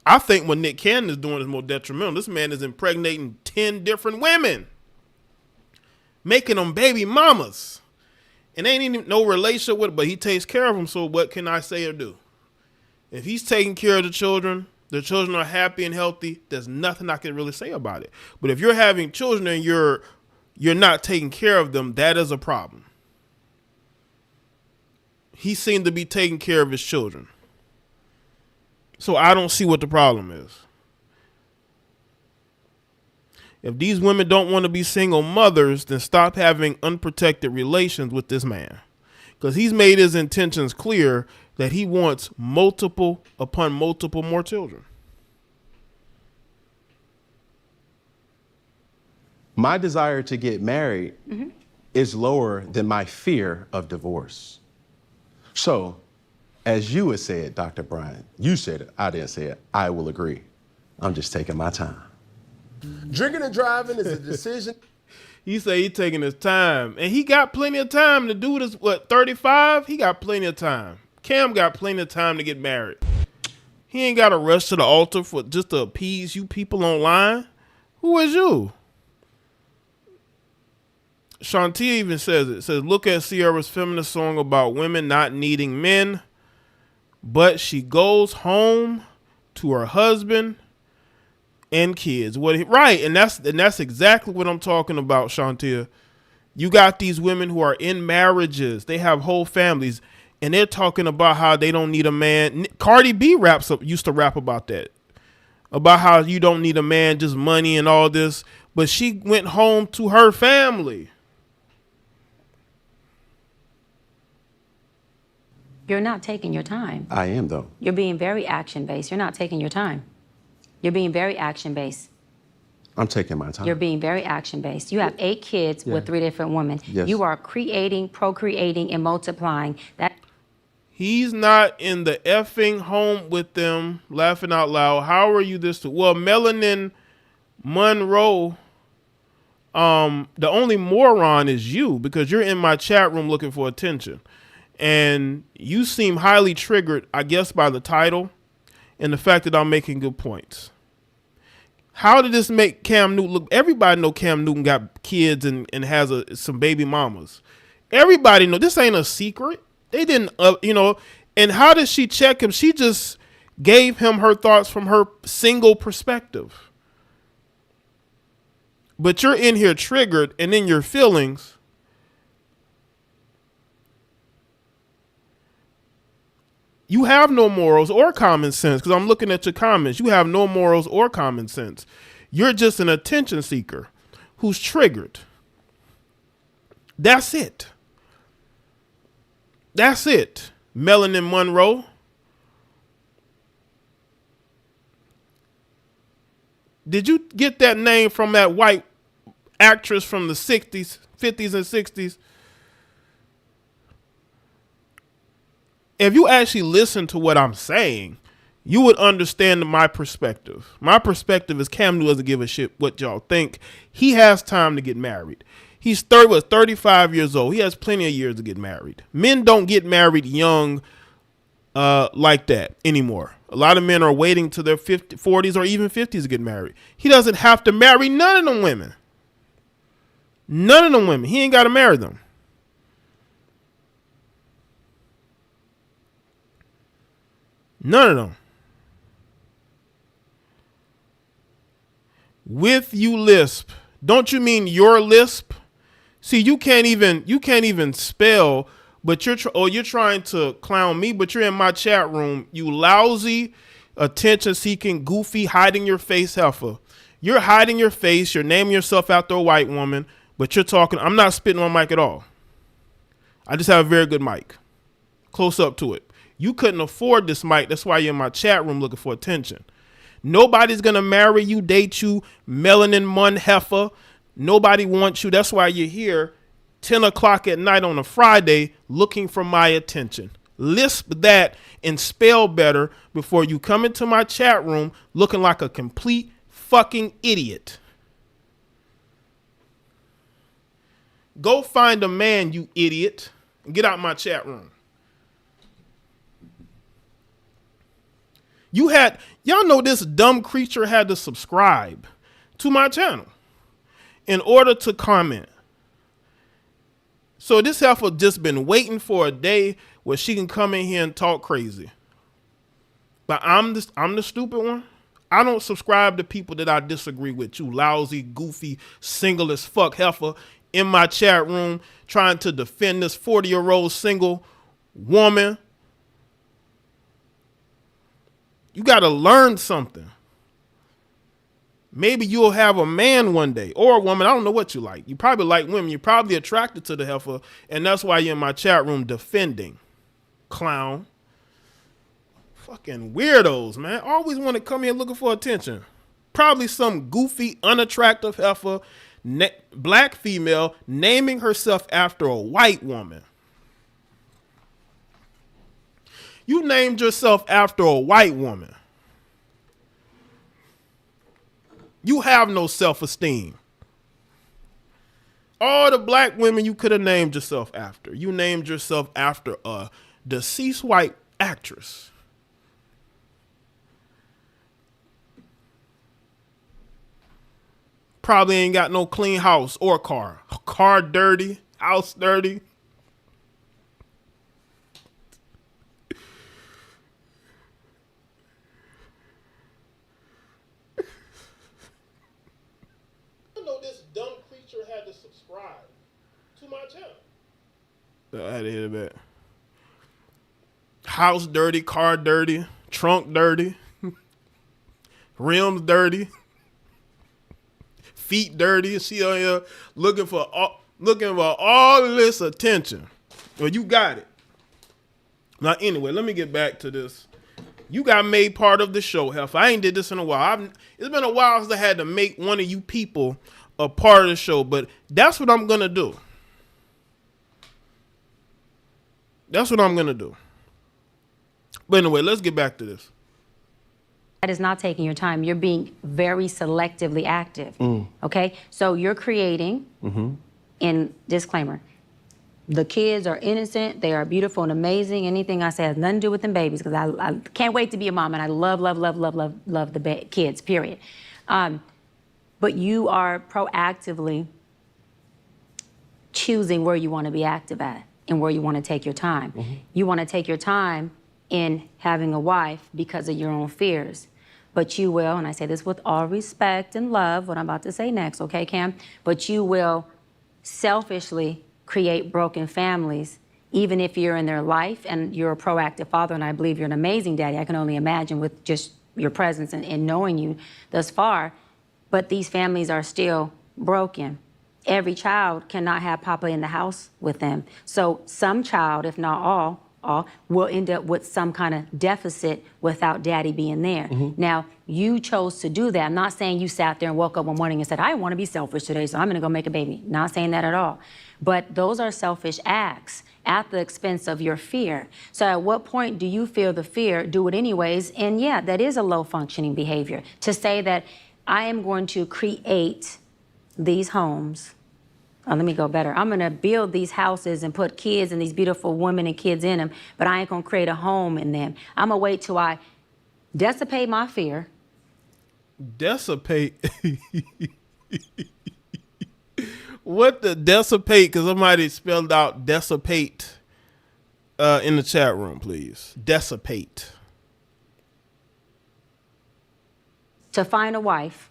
I think what Nick Cannon is doing is more detrimental. This man is impregnating 10 different women, making them baby mamas. And ain't even no relationship with it, but he takes care of them. So what can I say or do? If he's taking care of the children are happy and healthy, there's nothing I can really say about it. But if you're having children and you're not taking care of them, that is a problem. he seemed to be taking care of his children. So I don't see what the problem is. If these women don't want to be single mothers, then stop having unprotected relations with this man. Because he's made his intentions clear that he wants multiple upon multiple more children. My desire to get married is lower than my fear of divorce. So, as you had said, Dr. Bryant, you said it, I didn't say it, I will agree. I'm just taking my time. Drinking and driving is a decision. He say he taking his time, and he got plenty of time to do this. What, 35? He got plenty of time. Cam got plenty of time to get married. He ain't got to rush to the altar for just to appease you people online. Who is you? Shantia even says it. It says, look at Sierra's feminist song about women not needing men, but she goes home to her husband and kids. Right, and that's exactly what I'm talking about, Shantia. You got these women who are in marriages. They have whole families, and they're talking about how they don't need a man. Cardi B used to rap about that, about how you don't need a man, just money and all this. But she went home to her family. You're not taking your time. I am, though. You're being very action-based. You're not taking your time. You're being very action-based. I'm taking my time. You're being very action-based. You have 8 kids with 3 different women. Yes. You are creating, procreating, and multiplying. He's not in the effing home with them, laughing out loud. How are you this? Well, Melanin Monroe, the only moron is you, because you're in my chat room looking for attention. And you seem highly triggered, I guess, by the title and the fact that I'm making good points. How did this make Cam Newton look? Everybody know Cam Newton got kids and has some baby mamas. Everybody know this ain't a secret. They didn't, and how did she check him? She just gave him her thoughts from her single perspective. But you're in here triggered and in your feelings. You have no morals or common sense, because I'm looking at your comments. You have no morals or common sense. You're just an attention seeker who's triggered. That's it. That's it. Melanin Monroe. Did you get that name from that white actress from the 60s, 50s and 60s? If you actually listen to what I'm saying, you would understand my perspective. My perspective is Cam Newton doesn't give a shit what y'all think. He has time to get married. He's 35 years old. He has plenty of years to get married. Men don't get married young like that anymore. A lot of men are waiting to their 40s or even 50s to get married. He doesn't have to marry none of them women. None of them women. He ain't got to marry them. None of them. With you lisp. Don't you mean your lisp? See, you can't even spell, but you're trying to clown me, but you're in my chat room, you lousy, attention-seeking, goofy, hiding your face heifer. You're hiding your face, you're naming yourself after a white woman, but you're talking, I'm not spitting on mic at all. I just have a very good mic. Close up to it. You couldn't afford this mic. That's why you're in my chat room looking for attention. Nobody's going to marry you, date you, melanin mun heifer. Nobody wants you. That's why you're here 10 o'clock at night on a Friday looking for my attention. Lisp that and spell better before you come into my chat room looking like a complete fucking idiot. Go find a man, you idiot, and get out my chat room. Y'all know this dumb creature had to subscribe to my channel in order to comment. So this heifer just been waiting for a day where she can come in here and talk crazy. But I'm the stupid one. I don't subscribe to people that I disagree with. You lousy, goofy, single as fuck heifer in my chat room trying to defend this 40-year-old single woman. You got to learn something. Maybe you'll have a man one day or a woman. I don't know what you like. You probably like women. You're probably attracted to the heifer, and that's why you're in my chat room defending. Clown. Fucking weirdos, man. Always want to come here looking for attention. Probably some goofy, unattractive heifer, black female, naming herself after a white woman. You named yourself after a white woman. You have no self-esteem. All the black women you could have named yourself after. You named yourself after a deceased white actress. Probably ain't got no clean house or car. Car dirty, house dirty. I know this dumb creature had to subscribe to my channel. I had to hit it back. House dirty, car dirty, trunk dirty, rims dirty. Feet dirty. She on here looking for all this attention. Well, you got it. Now, anyway, let me get back to this. You got made part of the show, Heifer. I ain't did this in a while. It's been a while since I had to make one of you people a part of the show, but that's what I'm gonna do. That's what I'm gonna do. But anyway, let's get back to this. That is not taking your time. You're being very selectively active. Okay? So you're creating, in disclaimer, the kids are innocent, they are beautiful and amazing. Anything I say has nothing to do with them babies, because I can't wait to be a mom, and I love the kids, period. But you are proactively choosing where you want to be active at and where you want to take your time. You want to take your time in having a wife because of your own fears. But you will, and I say this with all respect and love, what I'm about to say next, okay, Cam? But you will selfishly create broken families, even if you're in their life and you're a proactive father, and I believe you're an amazing daddy. I can only imagine with just your presence and knowing you thus far. But these families are still broken. Every child cannot have Papa in the house with them. So some child, if not all, will end up with some kind of deficit without daddy being there. Now, you chose to do that. I'm not saying you sat there and woke up one morning and said, I want to be selfish today, so I'm going to go make a baby. Not saying that at all. But those are selfish acts at the expense of your fear. So at what point do you feel the fear, do it anyways? And yeah, that is a low functioning behavior. To say that I am going to create these homes. Oh, let me go better. I'm going to build these houses and put kids and these beautiful women and kids in them, but I ain't going to create a home in them. I'm going to wait till I dissipate my fear. Dissipate? What the dissipate? Because somebody spelled out dissipate in the chat room, please. Dissipate. To find a wife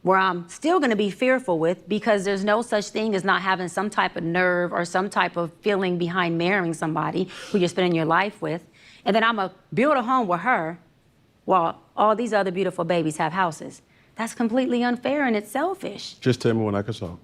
where I'm still going to be fearful with, because there's no such thing as not having some type of nerve or some type of feeling behind marrying somebody who you're spending your life with. And then I'm going to build a home with her while all these other beautiful babies have houses. That's completely unfair and it's selfish. Just tell me when I can solve.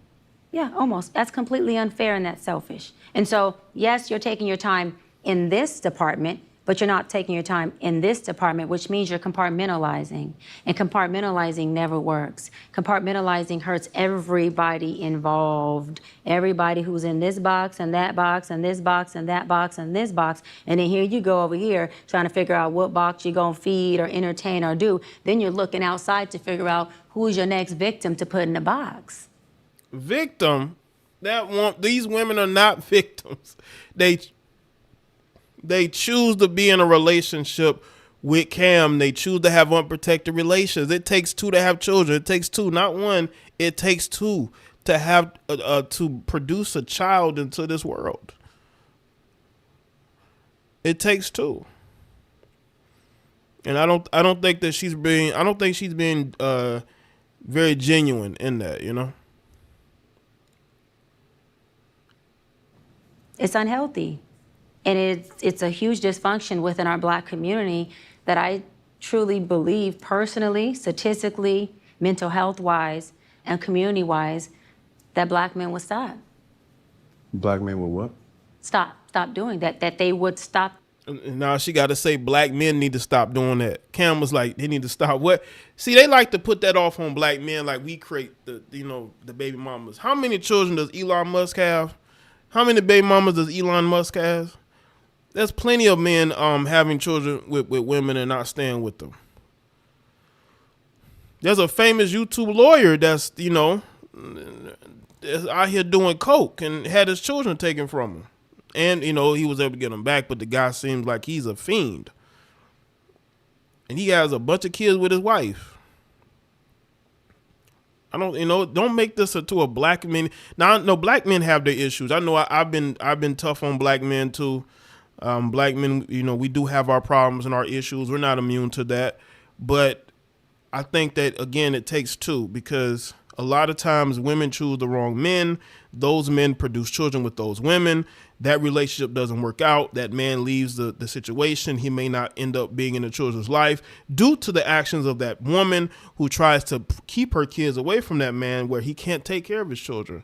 Yeah, almost. That's completely unfair and that's selfish. And so, yes, you're taking your time in this department, but you're not taking your time in this department, which means you're compartmentalizing. And compartmentalizing never works. Compartmentalizing hurts everybody involved. Everybody who's in this box and that box and this box and that box and this box. And then here you go over here trying to figure out what box you're gonna feed or entertain or do. Then you're looking outside to figure out who's your next victim to put in the box. Victim? These women are not victims. They choose to be in a relationship with Cam. They choose to have unprotected relations. It takes two to have children. It takes two, not one. It takes two to have to produce a child into this world. It takes two. And I don't think that she's being very genuine in that, you know. It's unhealthy. And it's a huge dysfunction within our Black community that I truly believe personally, statistically, mental health-wise, and community-wise, that Black men would stop. Black men would what? Stop doing that, that they would stop. And now she got to say Black men need to stop doing that. Cam was like, they need to stop what? See, they like to put that off on Black men, like we create the baby mamas. How many children does Elon Musk have? How many baby mamas does Elon Musk have? There's plenty of men having children with women and not staying with them. There's a famous YouTube lawyer that's, is out here doing coke and had his children taken from him. And, he was able to get them back, but the guy seems like he's a fiend. And he has a bunch of kids with his wife. I don't make this to a Black man. Now, I know Black men have their issues. I know I've been tough on Black men too. Black men, we do have our problems and our issues. We're not immune to that. But I think that, again, it takes two, because a lot of times women choose the wrong men. Those men produce children with those women. That relationship doesn't work out. That man leaves the situation. He may not end up being in the children's life due to the actions of that woman who tries to keep her kids away from that man, where he can't take care of his children.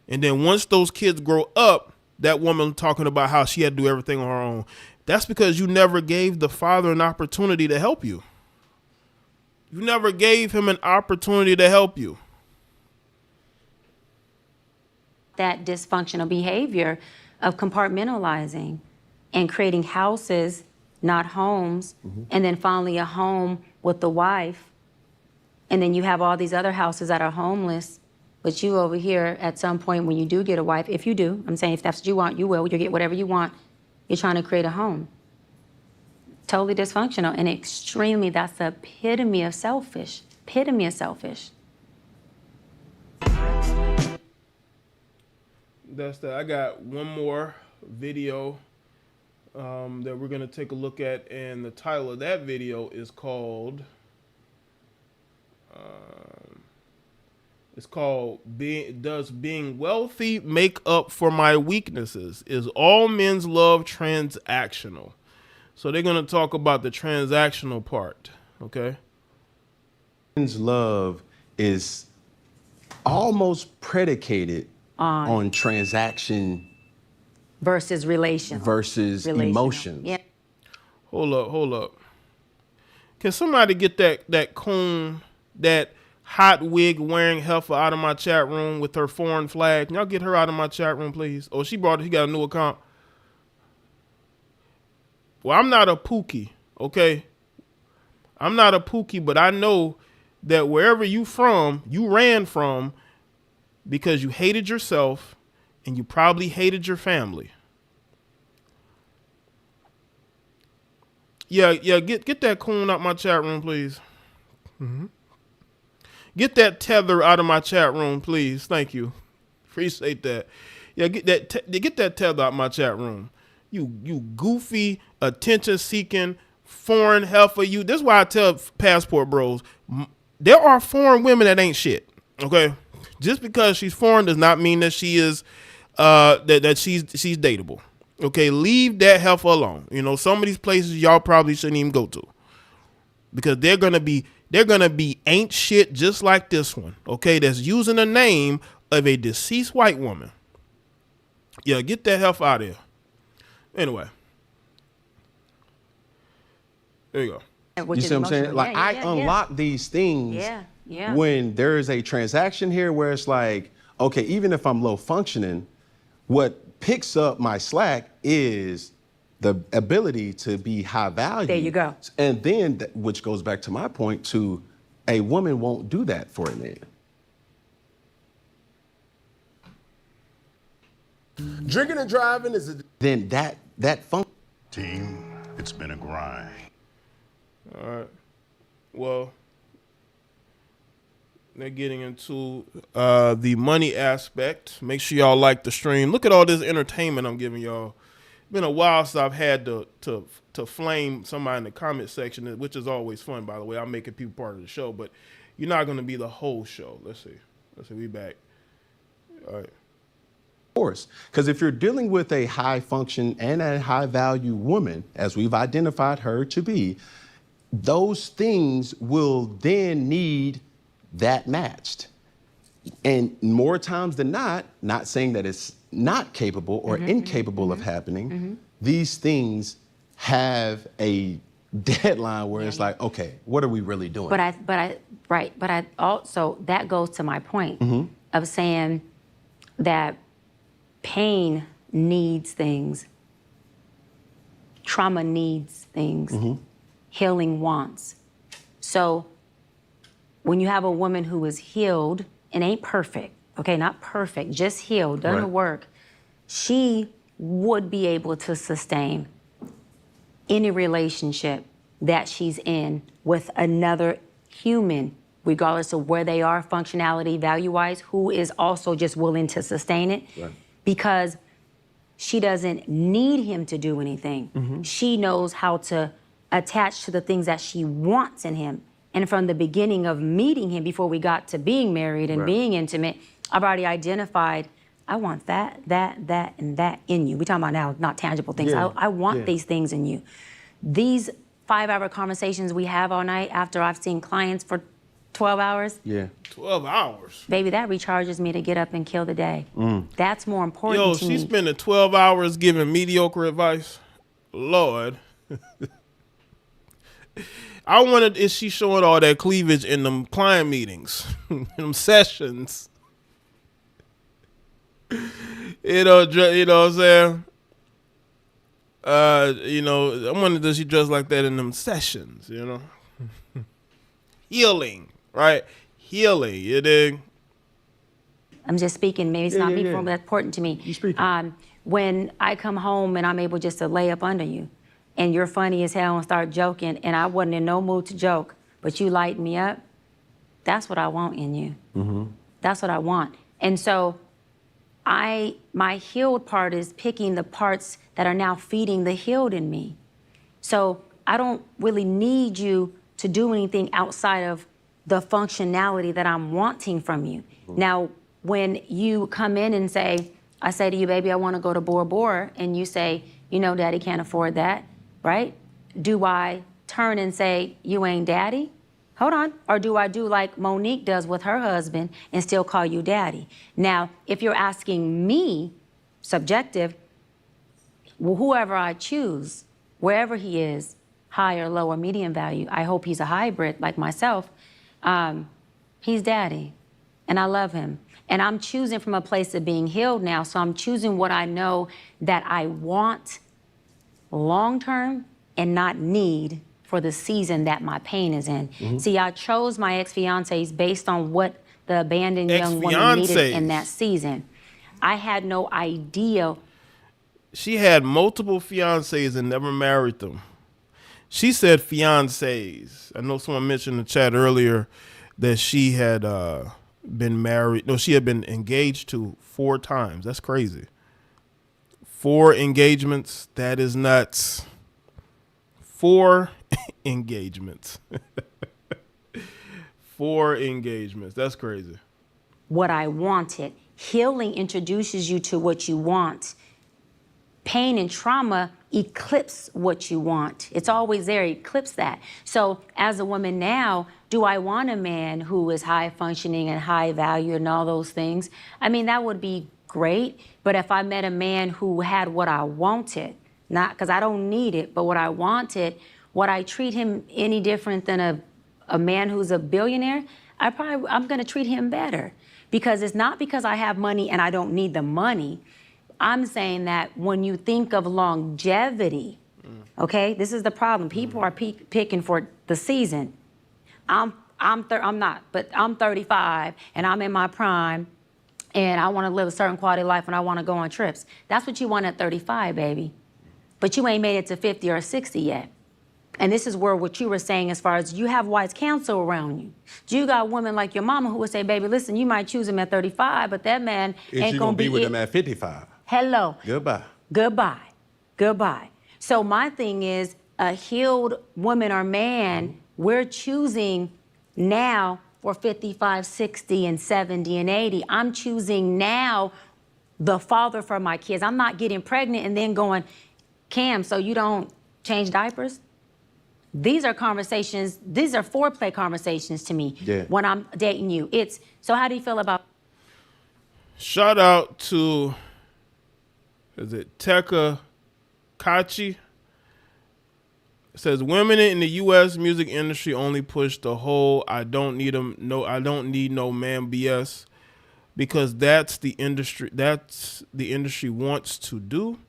And then once those kids grow up, that woman talking about how she had to do everything on her own. That's because you never gave the father an opportunity to help you. You never gave him an opportunity to help you. That dysfunctional behavior of compartmentalizing and creating houses, not homes, and then finally a home with the wife. And then you have all these other houses that are homeless, but you over here at some point when you do get a wife, if you do, I'm saying if that's what you want, you will, you'll get whatever you want. You're trying to create a home. Totally dysfunctional and extremely, that's the epitome of selfish, epitome of selfish. That's that. I got one more video that we're going to take a look at, and the title of that video is called Does Being Wealthy Make Up for My Weaknesses? Is All Men's Love Transactional? So they're going to talk about the transactional part, okay? Men's love is almost predicated on transaction versus relation. Versus emotions. Yeah. Hold up. Can somebody get that coon, that hot wig wearing heifer out of my chat room with her foreign flag? Can y'all get her out of my chat room, please? Oh, she got a new account. Well, I'm not a Pookie, okay? I'm not a Pookie, but I know that wherever you ran from because you hated yourself and you probably hated your family. Yeah, get that coon out my chat room, please. Get that tether out of my chat room, please. Thank you. Appreciate that. Yeah, get that tether out my chat room. You goofy, attention-seeking, foreign heifer. This is why I tell passport bros, there are foreign women that ain't shit, okay? Just because she's foreign does not mean that she is that she's dateable. Okay, leave that heifer alone. Some of these places y'all probably shouldn't even go to, because they're gonna be ain't shit just like this one. Okay, that's using the name of a deceased white woman. Yeah, get that heifer out of here. Anyway, there you go. You see what I'm saying? Like, I unlock these things when there is a transaction here where it's like, okay, even if I'm low functioning, what picks up my slack is the ability to be high value. There you go. And then, which goes back to my point, to a woman won't do that for a man. Drinking and driving is then that funk. Team, it's been a grind. All right. Well, they're getting into the money aspect. Make sure y'all like the stream. Look at all this entertainment I'm giving y'all. It's been a while since I've had to flame somebody in the comment section, which is always fun, by the way. I'm making people part of the show, but you're not going to be the whole show. Let's see. We back. All right. course. Because if you're dealing with a high function and a high value woman, as we've identified her to be, those things will then need that matched. And more times than not saying that it's not capable or incapable of happening, these things have a deadline where it's like, okay, what are we really doing? But I also, that goes to my point of saying that pain needs things, trauma needs things, healing wants. So when you have a woman who is healed and ain't perfect, okay, not perfect, just healed, done the work, she would be able to sustain any relationship that she's in with another human, regardless of where they are, functionality, value-wise, who is also just willing to sustain it, because she doesn't need him to do anything. She knows how to attach to the things that she wants in him. And from the beginning of meeting him, before we got to being married and being intimate, I've already identified, I want that, and that in you. We're talking about now, not tangible things. I want these things in you. These 5-hour conversations we have all night after I've seen clients for 12 hours. 12 hours. Baby, that recharges me to get up and kill the day. That's more important to me. Yo, she's spending 12 hours giving mediocre advice. Lord. I wondered, is she showing all that cleavage in them client meetings, in them sessions? You know what I'm saying? I wonder, does she dress like that in them sessions, you know? Healing, right? Healing, you dig? I'm just speaking, maybe it's not me, but that's important to me. You speaking. When I come home and I'm able just to lay up under you, and you're funny as hell and start joking, and I wasn't in no mood to joke, but you light me up, that's what I want in you. That's what I want. And so my healed part is picking the parts that are now feeding the healed in me. So I don't really need you to do anything outside of the functionality that I'm wanting from you. Now, when you come in and say, I say to you, baby, I want to go to Bora Bora, and you say, you know, daddy can't afford that, right? Do I turn and say, you ain't daddy? Hold on. Or do I do like Monique does with her husband and still call you daddy? Now, if you're asking me, subjective, well, whoever I choose, wherever he is, high or low or medium value, I hope he's a hybrid like myself, he's daddy, and I love him. And I'm choosing from a place of being healed now, so I'm choosing what I know that I want long-term and not need for the season that my pain is in. See, I chose my ex-fiancés based on what the abandoned young woman needed in that season. I had no idea. She had multiple fiancés and never married them. She said fiancés. I know someone mentioned in the chat earlier that she had been married. No, she had been engaged to 4 times. That's crazy. 4 engagements. That is nuts. 4 engagements. 4 engagements. That's crazy. What I wanted. Healing introduces you to what you want. Pain and trauma eclipse what you want. It's always there, eclipse that. So as a woman now, do I want a man who is high functioning and high value and all those things? I mean, that would be great. But if I met a man who had what I wanted, not because I don't need it, but what I wanted, would I treat him any different than a man who's a billionaire? I'm going to treat him better, because it's not because I have money and I don't need the money. I'm saying that when you think of longevity, okay, this is the problem. People are picking for the season. I'm not, but I'm 35 and I'm in my prime and I want to live a certain quality of life and I want to go on trips. That's what you want at 35, baby. But you ain't made it to 50 or 60 yet. And this is where what you were saying, as far as you have wise counsel around you. You got women like your mama who would say, baby, listen, you might choose him at 35, but that man ain't going to be with him at 55. Hello. Goodbye. Goodbye. Goodbye. So my thing is, a healed woman or man, we're choosing now for 55, 60, and 70, and 80. I'm choosing now the father for my kids. I'm not getting pregnant and then going, Cam, so you don't change diapers? These are conversations, these are foreplay conversations to me when I'm dating you. So how do you feel about? Shout out to, is it Tekka Kachi? It says women in the U.S. music industry only push the whole I don't need no man BS because that's the industry wants to do,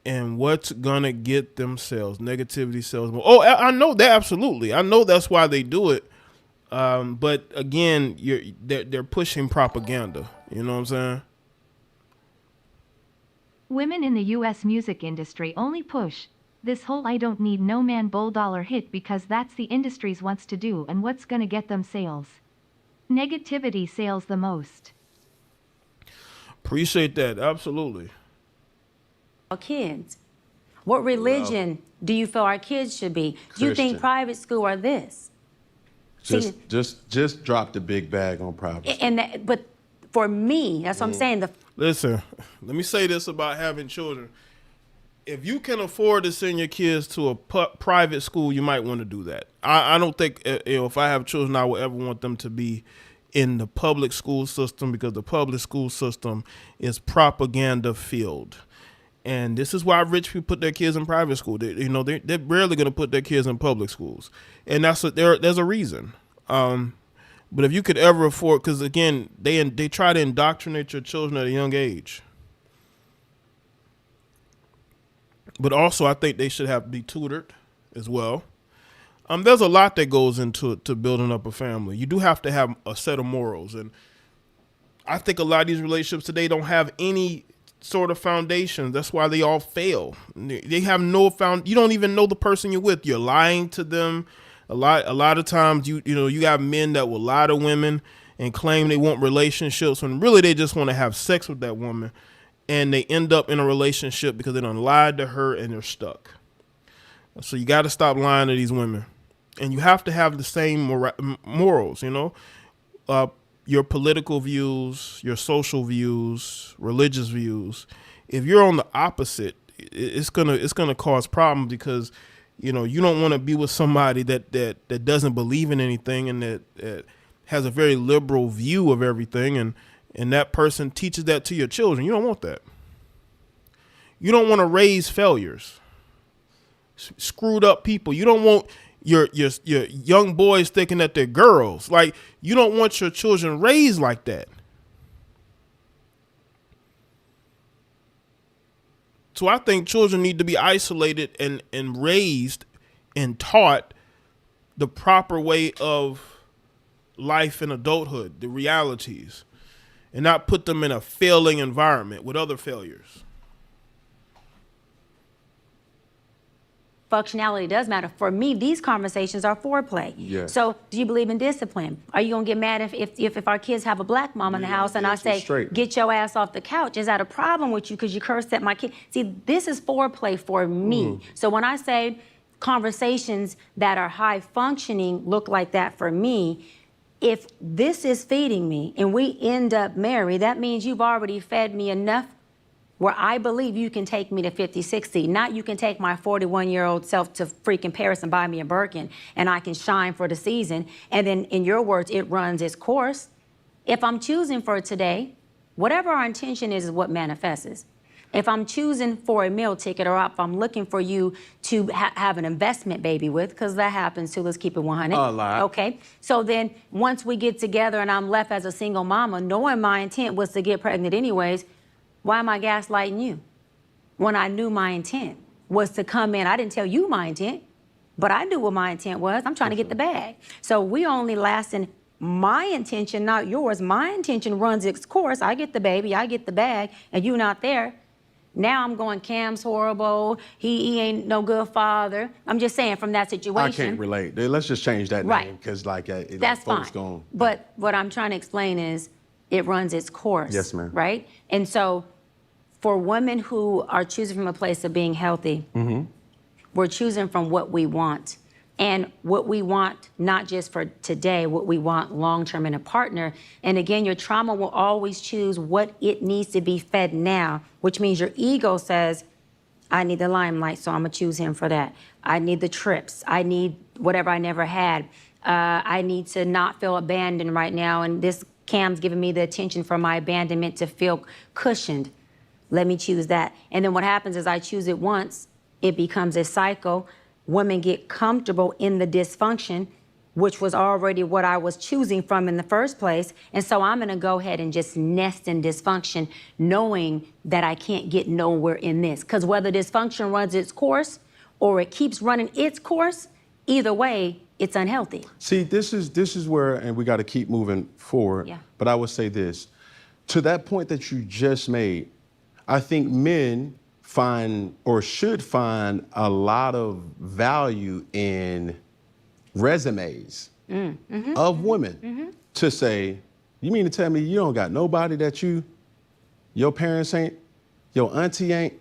and what's gonna get them sales. Negativity sells more. Oh, I know that, absolutely. I know that's why they do it. But again, they're pushing propaganda. You know what I'm saying? Women in the U.S. music industry only push this whole I don't need no man $1 hit because that's the industry's wants to do and what's gonna get them sales. Negativity sales the most. Appreciate that, absolutely. Kids. What religion do you feel our kids should be? Do you think private school or this? Just drop the big bag on private school. But for me, that's what I'm saying. Listen, let me say this about having children. If you can afford to send your kids to a private school, you might want to do that. I don't think, if I have children, I would ever want them to be in the public school system because the public school system is propaganda filled. And this is why rich people put their kids in private school. They're rarely going to put their kids in public schools. And there's a reason. But if you could ever afford, because again, they try to indoctrinate your children at a young age. But also, I think they should be tutored as well. There's a lot that goes into building up a family. You do have to have a set of morals. And I think a lot of these relationships today don't have any sort of foundation. That's why they all fail. They have no you don't even know the person you're with. You're lying to them. A lot of times you got men that will lie to women and claim they want relationships when really they just want to have sex with that woman. And they end up in a relationship because they done lied to her and they're stuck. So you got to stop lying to these women. And you have to have the same morals, your political views, your social views, religious views. If you're on the opposite, it's gonna cause problems because, you don't want to be with somebody that doesn't believe in anything and that has a very liberal view of everything and that person teaches that to your children. You don't want that. You don't want to raise failures, screwed up people. You don't want your young boys thinking that they're girls. Like, you don't want your children raised like that. So I think children need to be isolated and raised and taught the proper way of life in adulthood, the realities, and not put them in a failing environment with other failures. Functionality does matter. For me, these conversations are foreplay. Yeah. So do you believe in discipline? Are you going to get mad if our kids have a black mom in the house and I say, get your ass off the couch? Is that a problem with you because you cursed at my kid? See, this is foreplay for me. So when I say conversations that are high functioning look like that for me, if this is feeding me and we end up married, that means you've already fed me enough where I believe you can take me to 50, 60. Not you can take my 41-year-old self to freaking Paris and buy me a Birkin and I can shine for the season. And then in your words, it runs its course. If I'm choosing for today, whatever our intention is what manifests. If I'm choosing for a meal ticket or if I'm looking for you to have an investment baby with, because that happens too, let's keep it 100. A lot. Okay, so then once we get together and I'm left as a single mama, knowing my intent was to get pregnant anyways, why am I gaslighting you? When I knew my intent was to come in. I didn't tell you my intent, but I knew what my intent was. I'm trying to get the bag. So we only lasting my intention, not yours. My intention runs its course. I get the baby, I get the bag, and you not there. Now I'm going, Cam's horrible. He ain't no good father. I'm just saying from that situation. I can't relate. Let's just change that name because that's fine. But what I'm trying to explain is it runs its course. Yes, ma'am. Right? And so for women who are choosing from a place of being healthy, we're choosing from what we want. and what we want, not just for today, what we want long-term in a partner. And again, your trauma will always choose what it needs to be fed now, which means your ego says, I need the limelight, so I'm gonna choose him for that. I need the trips. I need whatever I never had. I need to not feel abandoned right now, and this Cam's giving me the attention for my abandonment to feel cushioned. Let me choose that. And then what happens is I choose it once, it becomes a cycle. Women get comfortable in the dysfunction, which was already what I was choosing from in the first place. And so I'm gonna go ahead and just nest in dysfunction, knowing that I can't get nowhere in this. Because whether dysfunction runs its course or it keeps running its course, either way, it's unhealthy. See, this is where, and we got to keep moving forward. Yeah. But I would say this, to that point that you just made, I think men find or should find a lot of value in resumes of women to say, you mean to tell me you don't got nobody that your parents ain't, your auntie ain't,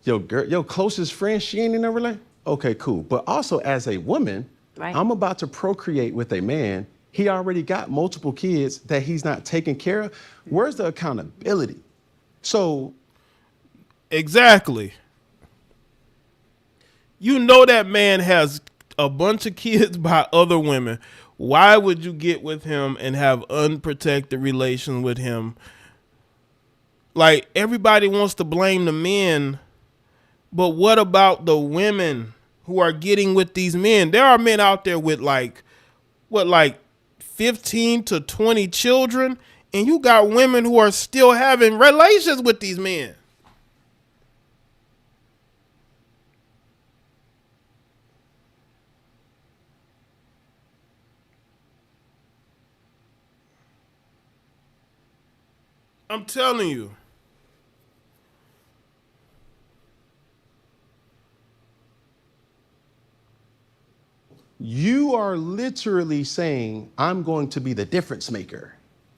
your closest friend, she ain't in a relationship? Okay, cool. But also as a woman, right. I'm about to procreate with a man. He already got multiple kids that he's not taking care of. Where's the accountability? So. Exactly. You know that man has a bunch of kids by other women. Why would you get with him and have unprotected relations with him? Like, everybody wants to blame the men, but what about the women who are getting with these men? There are men out there with like 15 to 20 children, and you got women who are still having relations with these men. I'm telling you. You are literally saying, I'm going to be the difference maker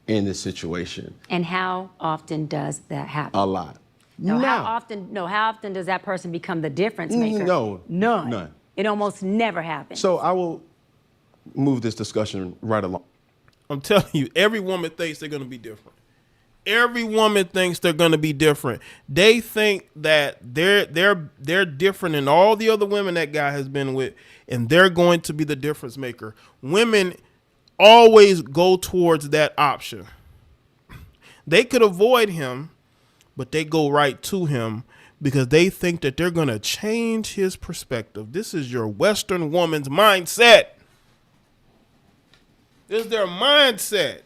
in this situation. And how often does that happen? A lot. No, how often does that person become the difference maker? No. None. It almost never happens. So I will move this discussion right along. I'm telling you, every woman thinks they're going to be different. Every woman thinks they're going to be different. They think that they're different than all the other women that guy has been with, and they're going to be the difference maker. Women always go towards that option. They could avoid him, but they go right to him because they think that they're going to change his perspective. This is your Western woman's mindset. This is their mindset.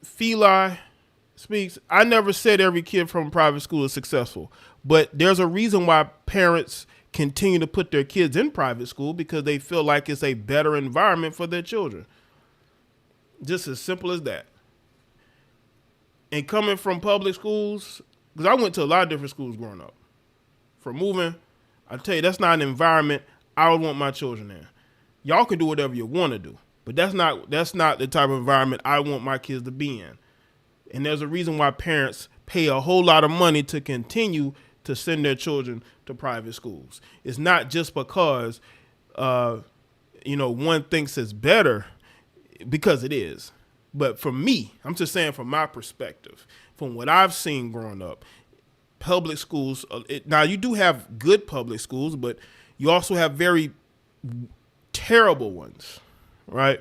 Feli speaks, I never said every kid from private school is successful, but there's a reason why parents continue to put their kids in private school, because they feel like it's a better environment for their children. Just as simple as that. And coming from public schools, because I went to a lot of different schools growing up. For moving, I tell you, that's not an environment I would want my children in. Y'all can do whatever you want to do, but that's not the type of environment I want my kids to be in. And there's a reason why parents pay a whole lot of money to continue to send their children to private schools. It's not just because, one thinks it's better, because it is. But for me, I'm just saying from my perspective, from what I've seen growing up, public schools, now you do have good public schools, but you also have very terrible ones, right?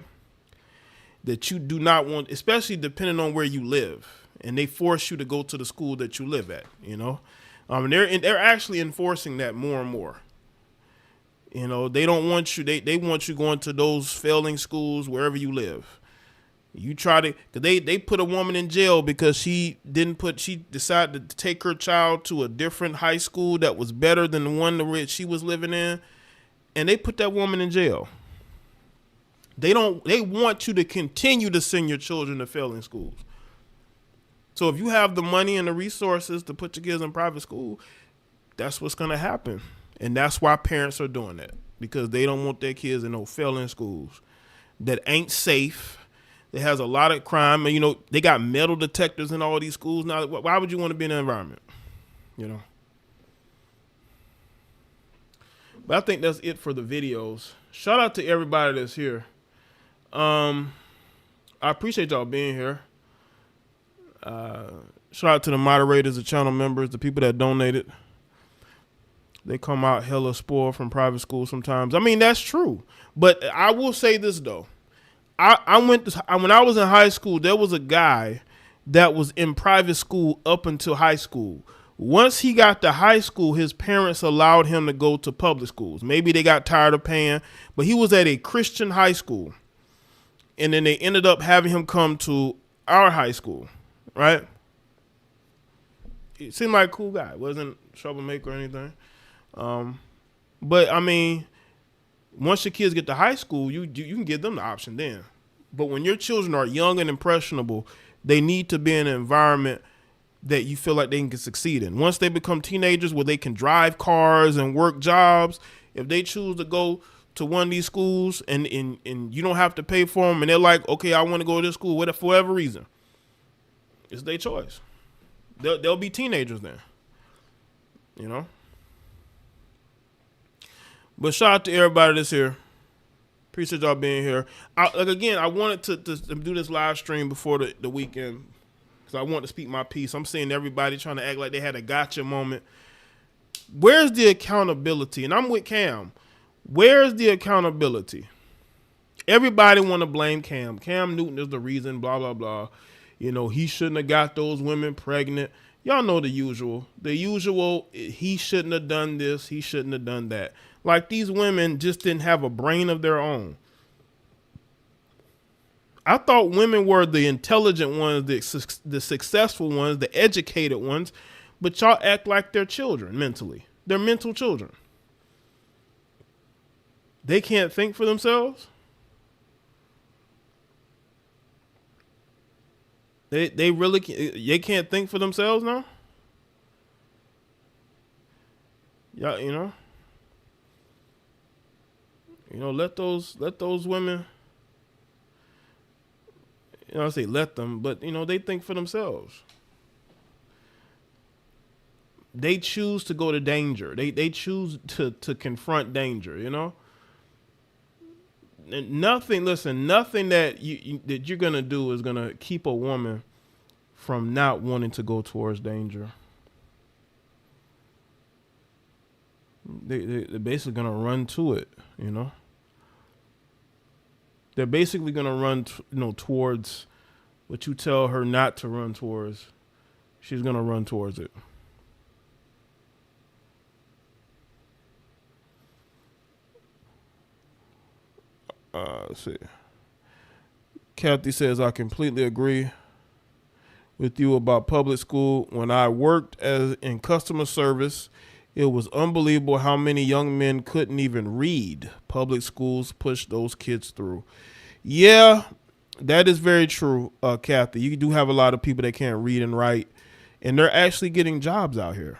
That you do not want, especially depending on where you live, and they force you to go to the school that you live at, and they're actually enforcing that more and more. They don't want you, they want you going to those failing schools wherever you live. You try to, cause they put a woman in jail because she decided to take her child to a different high school that was better than the one that she was living in, and they put that woman in jail. They want you to continue to send your children to failing schools. So if you have the money and the resources to put your kids in private school, that's what's going to happen. And that's why parents are doing that, because they don't want their kids in no failing schools that ain't safe. That has a lot of crime. And, they got metal detectors in all these schools now. Why would you want to be in that environment? you know. But I think that's it for the videos. Shout out to everybody that's here. I appreciate y'all being here. Shout out to the moderators, the channel members, the people that donated. They come out hella spoiled from private school sometimes. I mean, that's true. But I will say this, though. When I was in high school, there was a guy that was in private school up until high school. Once he got to high school, his parents allowed him to go to public schools. Maybe they got tired of paying, but he was at a Christian high school. And then they ended up having him come to our high school, right? He seemed like a cool guy. Wasn't a troublemaker or anything. But, I mean, once your kids get to high school, you can give them the option then. But when your children are young and impressionable, they need to be in an environment that you feel like they can succeed in. Once they become teenagers where they can drive cars and work jobs, if they choose to go to one of these schools and you don't have to pay for them and they're like, okay, I want to go to this school, for whatever reason, it's their choice. They'll be teenagers then, you know? But shout out to everybody that's here. Appreciate y'all being here. I wanted to do this live stream before the weekend because I want to speak my piece. I'm seeing everybody trying to act like they had a gotcha moment. Where's the accountability? And I'm with Cam. Where's the accountability? Everybody want to blame Cam. Cam Newton is the reason, blah, blah, blah. You know, he shouldn't have got those women pregnant. Y'all know the usual. The usual, he shouldn't have done this. He shouldn't have done that. Like these women just didn't have a brain of their own. I thought women were the intelligent ones, the successful ones, the educated ones, but y'all act like they're children mentally. They're mental children. They can't think for themselves. They really they can't think for themselves now. Yeah, you know, let those women. I say let them, but they think for themselves. They choose to go to danger. They choose to confront danger. And nothing that you're gonna do is gonna keep a woman from not wanting to go towards danger. They're basically gonna run to it. They're basically gonna run towards what you tell her not to run towards. She's gonna run towards it. Let's see. Kathy says, I completely agree with you about public school. When I worked in customer service, it was unbelievable how many young men couldn't even read. Public schools push those kids through. Yeah, that is very true, Kathy. You do have a lot of people that can't read and write, and they're actually getting jobs out here.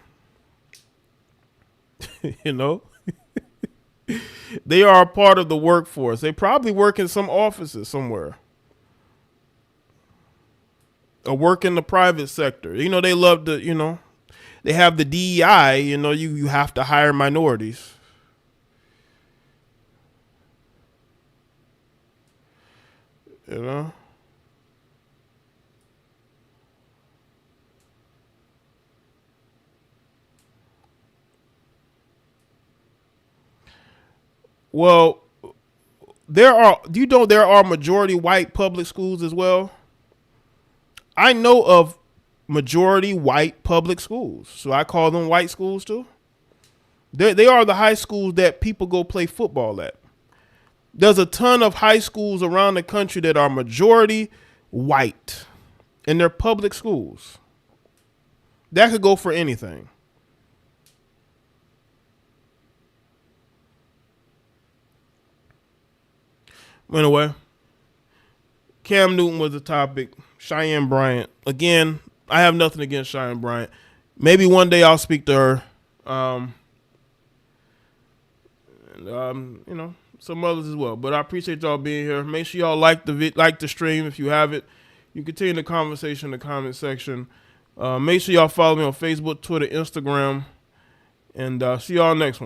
They are a part of the workforce. They probably work in some offices somewhere. Or work in the private sector. They love to, they have the DEI, you have to hire minorities. Well, there are majority white public schools as well? I know of majority white public schools, so I call them white schools too. They are the high schools that people go play football at. There's a ton of high schools around the country that are majority white, and they're public schools. That could go for anything. Anyway, Cam Newton was the topic. Cheyenne Bryant. Again, I have nothing against Cheyenne Bryant. Maybe one day I'll speak to her. Some others as well. But I appreciate y'all being here. Make sure y'all like the stream if you have it. You continue the conversation in the comment section. Make sure y'all follow me on Facebook, Twitter, Instagram, and see y'all next one.